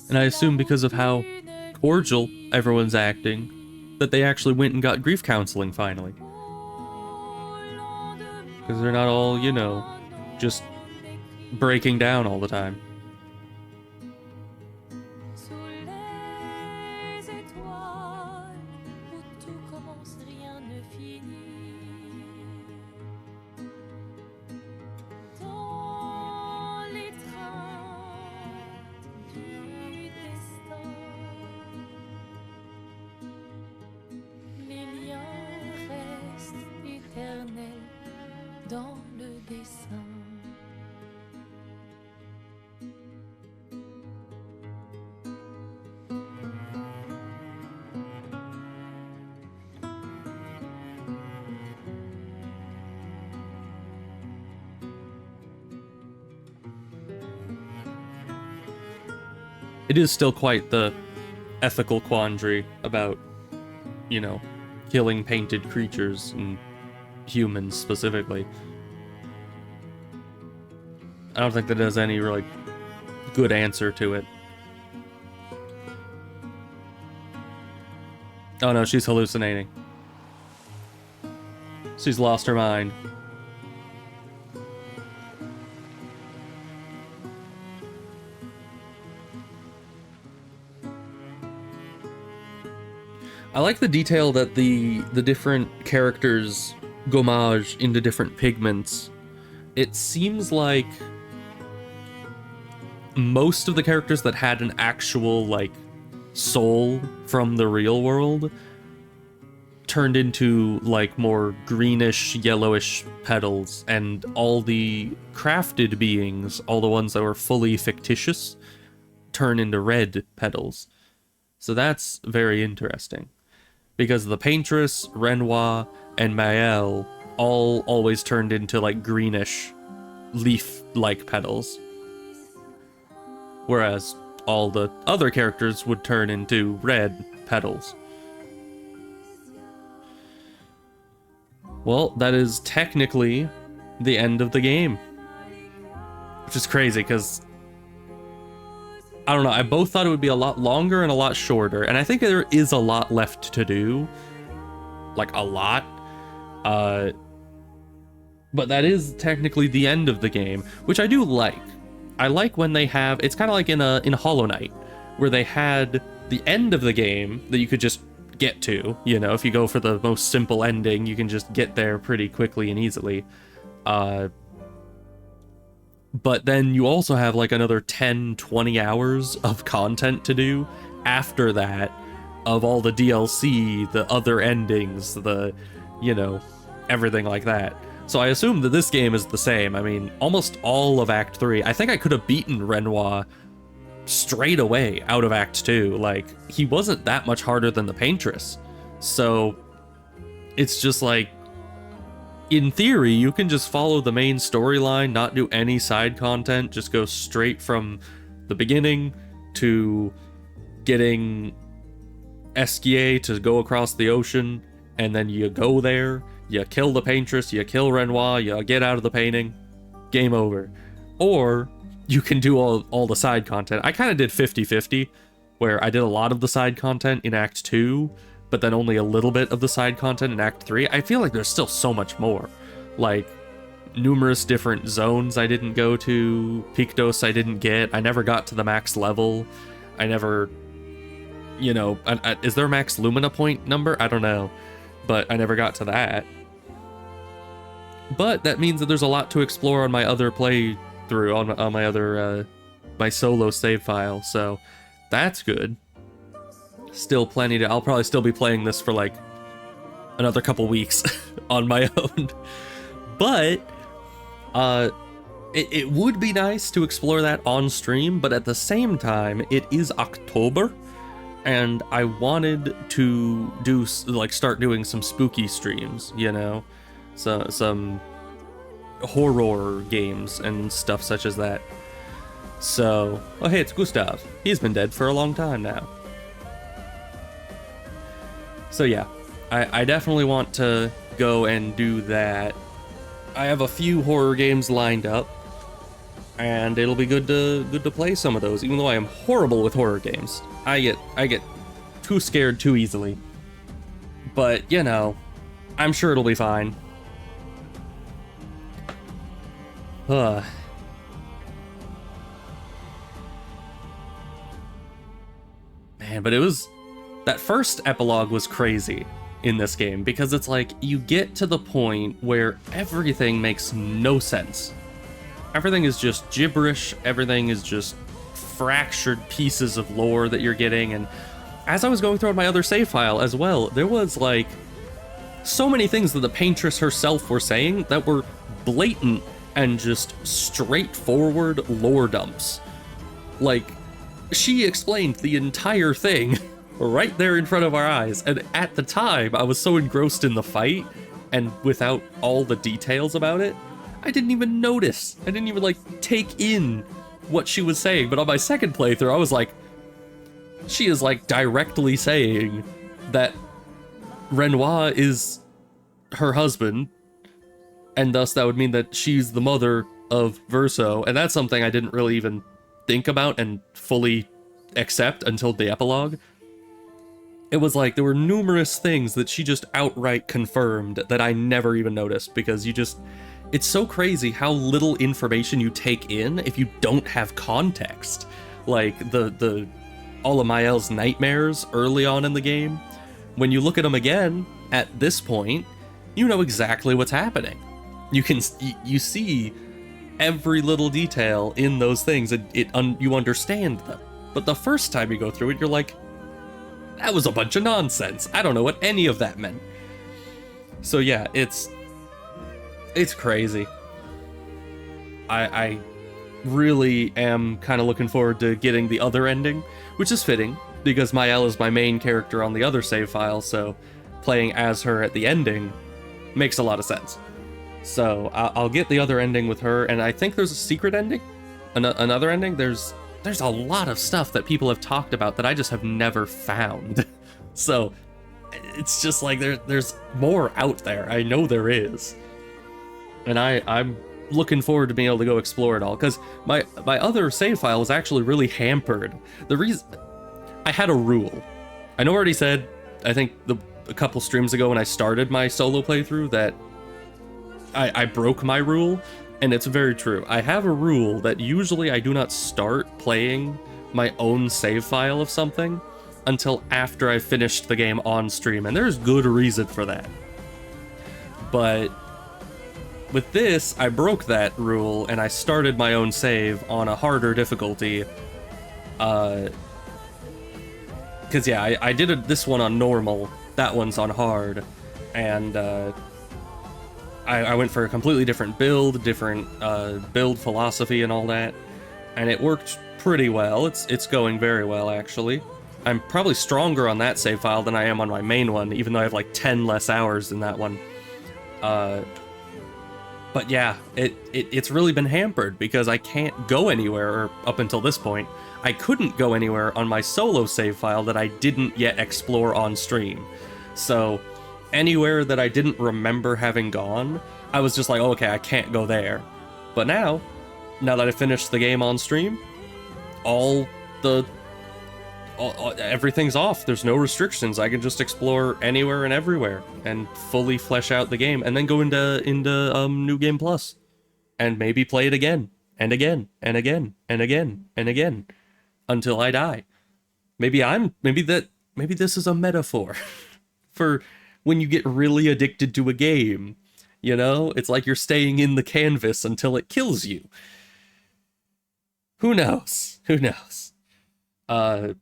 A: And I assume because of how cordial everyone's acting, that they actually went and got grief counseling finally. Because they're not all, you know, just breaking down all the time. It is still quite the ethical quandary about, you know, killing painted creatures and humans specifically. I don't think that there's any really good answer to it. Oh no, she's hallucinating. She's lost her mind. I like the detail that the different characters gommage into different pigments. It seems like most of the characters that had an actual, like, soul from the real world turned into, like, more greenish, yellowish petals, and all the crafted beings, all the ones that were fully fictitious, turn into red petals. So that's very interesting. Because the Paintress, Renoir, and Maëlle all always turned into, like, greenish, leaf-like petals. Whereas all the other characters would turn into red petals. Well, that is technically the end of the game. Which is crazy, because I don't know, I both thought it would be a lot longer and a lot shorter, and I think there is a lot left to do. Like, a lot. But that is technically the end of the game, which I do like. I like when they have, it's kind of like in Hollow Knight, where they had the end of the game that you could just get to, you know, if you go for the most simple ending, you can just get there pretty quickly and easily. But then you also have like another 10, 20 hours of content to do after that, of all the DLC, the other endings, the, you know, everything like that. So I assume that this game is the same. I mean, almost all of Act 3. I think I could have beaten Renoir straight away out of Act 2. Like, he wasn't that much harder than the Paintress. So it's just like, in theory, you can just follow the main storyline, not do any side content, just go straight from the beginning to getting Esquier to go across the ocean, and then you go there, you kill the Paintress, you kill Renoir, you get out of the painting, game over. Or you can do all the side content. I kind of did 50-50, where I did a lot of the side content in Act 2, but then only a little bit of the side content in Act 3. I feel like there's still so much more. Like, numerous different zones I didn't go to, Pictos I didn't get, I never got to the max level, I never, you know, is there a max Lumina point number? I don't know, but I never got to that. But that means that there's a lot to explore on my other playthrough, on my other, my solo save file, so that's good. Still plenty to, I'll probably still be playing this for like another couple weeks on my own. But it would be nice to explore that on stream, but at the same time, it is October, and I wanted to do, like, start doing some spooky streams, you know? So, some horror games and stuff such as that. So, oh hey, it's Gustav. He's been dead for a long time now. So yeah, I definitely want to go and do that. I have a few horror games lined up, and it'll be good to play some of those, even though I am horrible with horror games. I get too scared too easily. But, you know, I'm sure it'll be fine. Man, but it was, that first epilogue was crazy in this game, because it's like, you get to the point where everything makes no sense. Everything is just gibberish, everything is just fractured pieces of lore that you're getting, and as I was going through on my other save file as well, there was like so many things that the Paintress herself were saying that were blatant and just straightforward lore dumps. Like, she explained the entire thing right there in front of our eyes, and at the time, I was so engrossed in the fight, and without all the details about it, I didn't even notice. I didn't even, like, take in what she was saying, but on my second playthrough, I was like, she is, like, directly saying that Renoir is her husband, and thus that would mean that she's the mother of Verso, and that's something I didn't really even think about and fully accept until the epilogue. it was like there were numerous things that she just outright confirmed that I never even noticed, because it's so crazy how little information you take in if you don't have context. Like all of Mael's nightmares early on in the game, when you look at them again at this point, you know exactly what's happening. You see every little detail in those things, and you understand them. But the first time you go through it, you're like, that was a bunch of nonsense. I don't know what any of that meant. So yeah, it's crazy. I really am kind of looking forward to getting the other ending, which is fitting, because Mael is my main character on the other save file, so playing as her at the ending makes a lot of sense. So I'll get the other ending with her, and I think there's a secret ending, another ending. There's a lot of stuff that people have talked about that I just have never found. So it's just like there's more out there. I know there is, and I'm looking forward to being able to go explore it all, because my other save file was actually really hampered. The reason I had a rule, I know I already said, I think a couple streams ago when I started my solo playthrough, that I broke my rule, and it's very true. I have a rule that usually I do not start playing my own save file of something until after I've finished the game on stream, and there's good reason for that. But with this, I broke that rule, and I started my own save on a harder difficulty. Because yeah, I did this one on normal, that one's on hard, and I went for a completely different build philosophy and all that, and it worked pretty well. It's going very well, actually. I'm probably stronger on that save file than I am on my main one, even though I have like 10 less hours in that one. But yeah, it's really been hampered because I can't go anywhere, or up until this point, I couldn't go anywhere on my solo save file that I didn't yet explore on stream. So anywhere that I didn't remember having gone, I was just like, oh, okay, I can't go there. But now that I finished the game on stream, everything's off. There's no restrictions. I can just explore anywhere and everywhere and fully flesh out the game, and then go into New Game Plus and maybe play it again and again and again and again and again until I die. Maybe this is a metaphor for when you get really addicted to a game, you know? It's like you're staying in the canvas until it kills you. Who knows? Who knows? And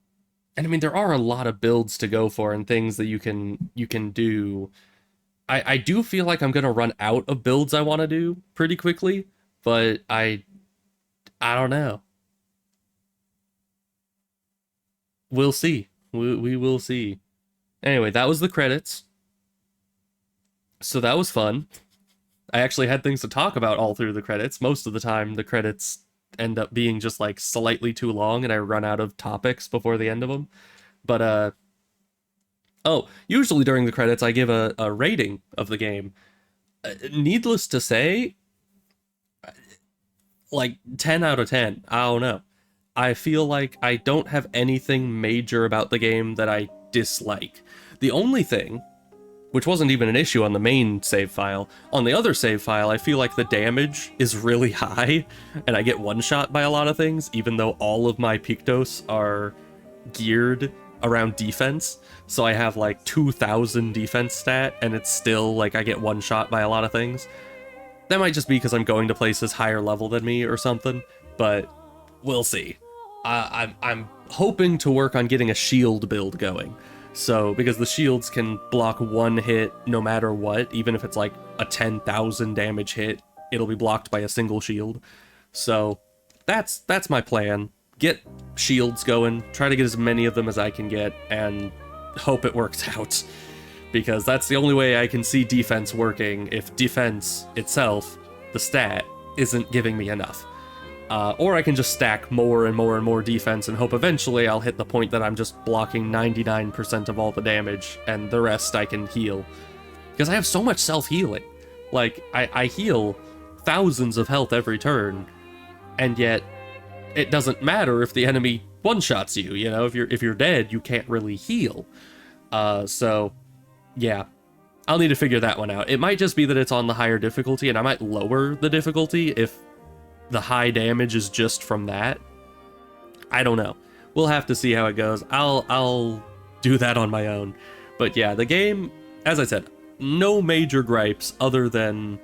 A: I mean, there are a lot of builds to go for and things that you can do. I do feel like I'm gonna run out of builds I want to do pretty quickly, but I don't know. We'll see. We will see. Anyway, that was the credits. So that was fun. I actually had things to talk about all through the credits. Most of the time, the credits end up being just like slightly too long, and I run out of topics before the end of them. But usually during the credits, I give a rating of the game. Needless to say, like 10 out of 10. I don't know. I feel like I don't have anything major about the game that I dislike. The only thing, which wasn't even an issue on the main save file, on the other save file, I feel like the damage is really high, and I get one-shot by a lot of things, even though all of my Pictos are geared around defense. So I have like 2,000 defense stat, and it's still like I get one-shot by a lot of things. That might just be because I'm going to places higher level than me or something, but we'll see. I'm hoping to work on getting a shield build going. So, because the shields can block one hit no matter what, even if it's like a 10,000 damage hit, it'll be blocked by a single shield. So, that's my plan. Get shields going, try to get as many of them as I can get, and hope it works out. Because that's the only way I can see defense working, if defense itself, the stat, isn't giving me enough. Or I can just stack more and more and more defense and hope eventually I'll hit the point that I'm just blocking 99% of all the damage, and the rest I can heal. Because I have so much self-healing. Like, I heal thousands of health every turn, and yet it doesn't matter if the enemy one-shots you, you know? If you're dead, you can't really heal. So, yeah. I'll need to figure that one out. It might just be that it's on the higher difficulty, and I might lower the difficulty if the high damage is just from that. I don't know. We'll have to see how it goes. I'll do that on my own. But yeah, the game, as I said, no major gripes other than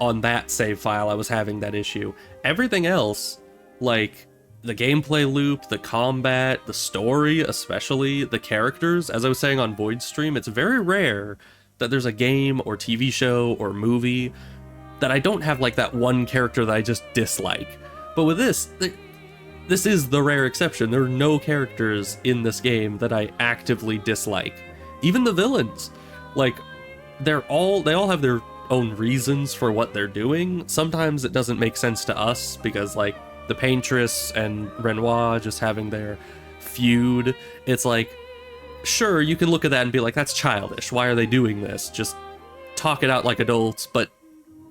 A: on that save file I was having that issue. Everything else, like the gameplay loop, the combat, the story, especially the characters, as I was saying on Void Stream, it's very rare that there's a game or TV show or movie that I don't have like that one character that I just dislike. But with this is the rare exception. There are no characters in this game that I actively dislike. Even the villains, like they all have their own reasons for what they're doing. Sometimes it doesn't make sense to us because like the Paintress and Renoir just having their feud, it's like, sure, you can look at that and be like, that's childish. Why are they doing this? Just talk it out like adults. But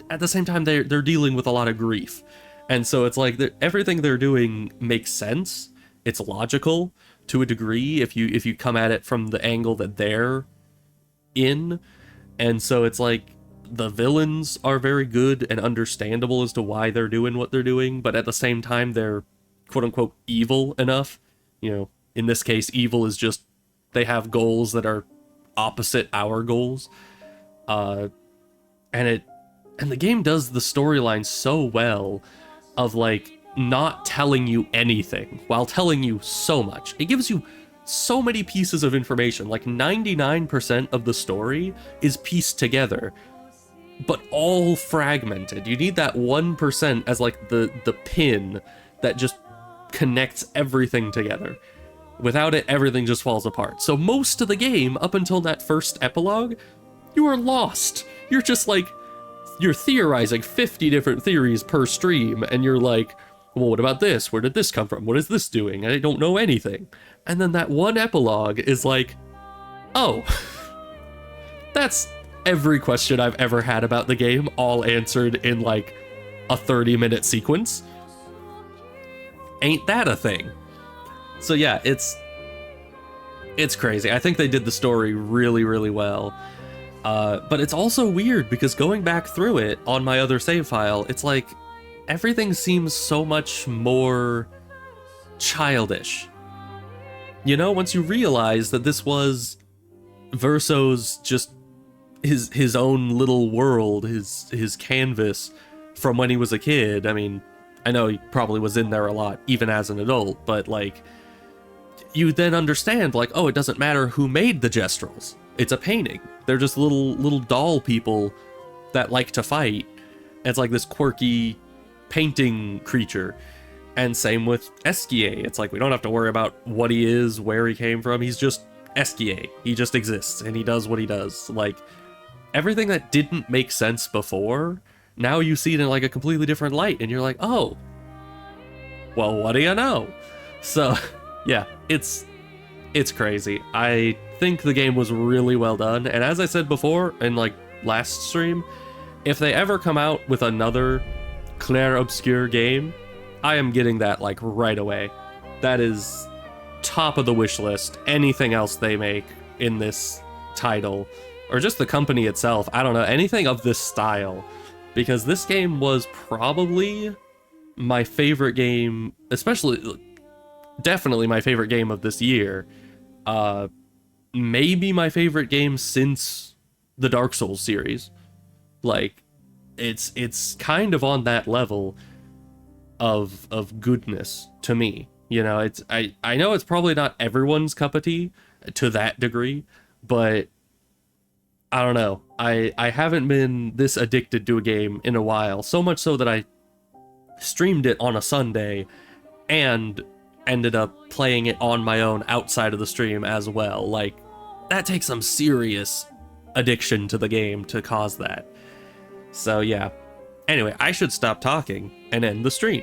A: at the same time, they're dealing with a lot of grief. And so it's like everything they're doing makes sense. It's logical to a degree if you come at it from the angle that they're in. And so it's like the villains are very good and understandable as to why they're doing what they're doing. But at the same time, they're quote unquote evil enough. You know, in this case, evil is just they have goals that are opposite our goals. And the game does the storyline so well of like not telling you anything while telling you so much. It gives you so many pieces of information. Like 99% of the story is pieced together, but all fragmented. You need that 1% as like the pin that just connects everything together. Without it, everything just falls apart. So most of the game, up until that first epilogue, you are lost. You're just like, you're theorizing 50 different theories per stream, and you're like, well, what about this? Where did this come from? What is this doing? I don't know anything. And then that one epilogue is like, oh, that's every question I've ever had about the game, all answered in like a 30-minute sequence. Ain't that a thing? So yeah, it's crazy. I think they did the story really, really well. But it's also weird because going back through it on my other save file, it's like everything seems so much more childish. You know, once you realize that this was Verso's just his own little world, his canvas from when he was a kid. I mean, I know he probably was in there a lot even as an adult, but like you then understand like, oh, it doesn't matter who made the Gestrels. It's a painting. They're just little doll people that like to fight. It's like this quirky painting creature. And same with Esquier. It's like we don't have to worry about what he is, where he came from. He's just Esquier. He just exists and he does what he does. Like everything that didn't make sense before, now you see it in like a completely different light and you're like, oh, well, what do you know? So yeah, it's crazy. I think the game was really well done, and as I said before in like last stream, if they ever come out with another Clair Obscur game, I am getting that like right away. That is top of the wish list. Anything else they make in this title, or just the company itself, I don't know, anything of this style, because this game was probably my favorite game, definitely my favorite game of this year. Maybe my favorite game since the Dark Souls series. Like, it's kind of on that level of goodness to me. You know, I know it's probably not everyone's cup of tea to that degree, but I don't know. I haven't been this addicted to a game in a while, so much so that I streamed it on a Sunday and ended up playing it on my own outside of the stream as well. Like, that takes some serious addiction to the game to cause that. So yeah. Anyway, I should stop talking and end the stream.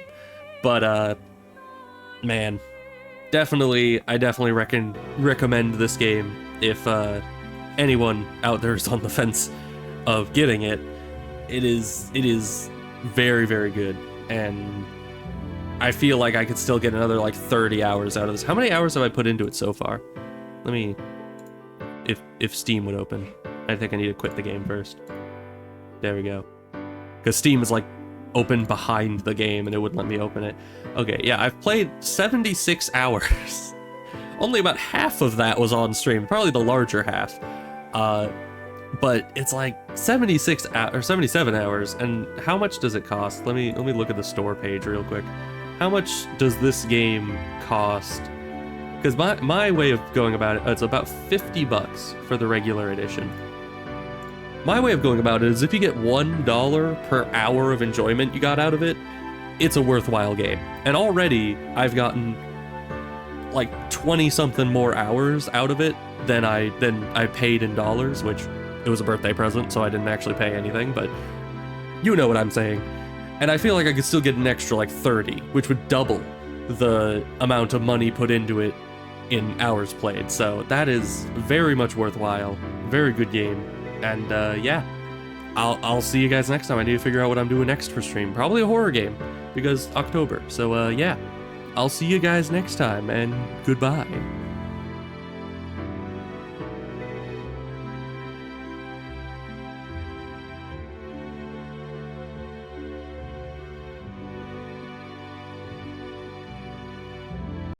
A: But man, I definitely recommend this game if anyone out there is on the fence of getting it. It is very, very good, and I feel like I could still get another like 30 hours out of this. How many hours have I put into it so far? Let me if Steam would open. I think I need to quit the game first. There we go. Because Steam is like open behind the game and it wouldn't let me open it. Okay, yeah, I've played 76 hours. Only about half of that was on stream, probably the larger half. But it's like 76 or 77 hours, and how much does it cost? Let me look at the store page real quick. How much does this game cost? Because my way of going about it, it's about $50 for the regular edition. My way of going about it is if you get $1 per hour of enjoyment you got out of it, it's a worthwhile game. And already I've gotten like 20-something more hours out of it than I paid in dollars, which it was a birthday present, so I didn't actually pay anything, but you know what I'm saying. And I feel like I could still get an extra like 30, which would double the amount of money put into it in hours played. So that is very much worthwhile. Very good game. And yeah, I'll see you guys next time. I need to figure out what I'm doing next for stream. Probably a horror game, because October. So yeah, I'll see you guys next time, and goodbye.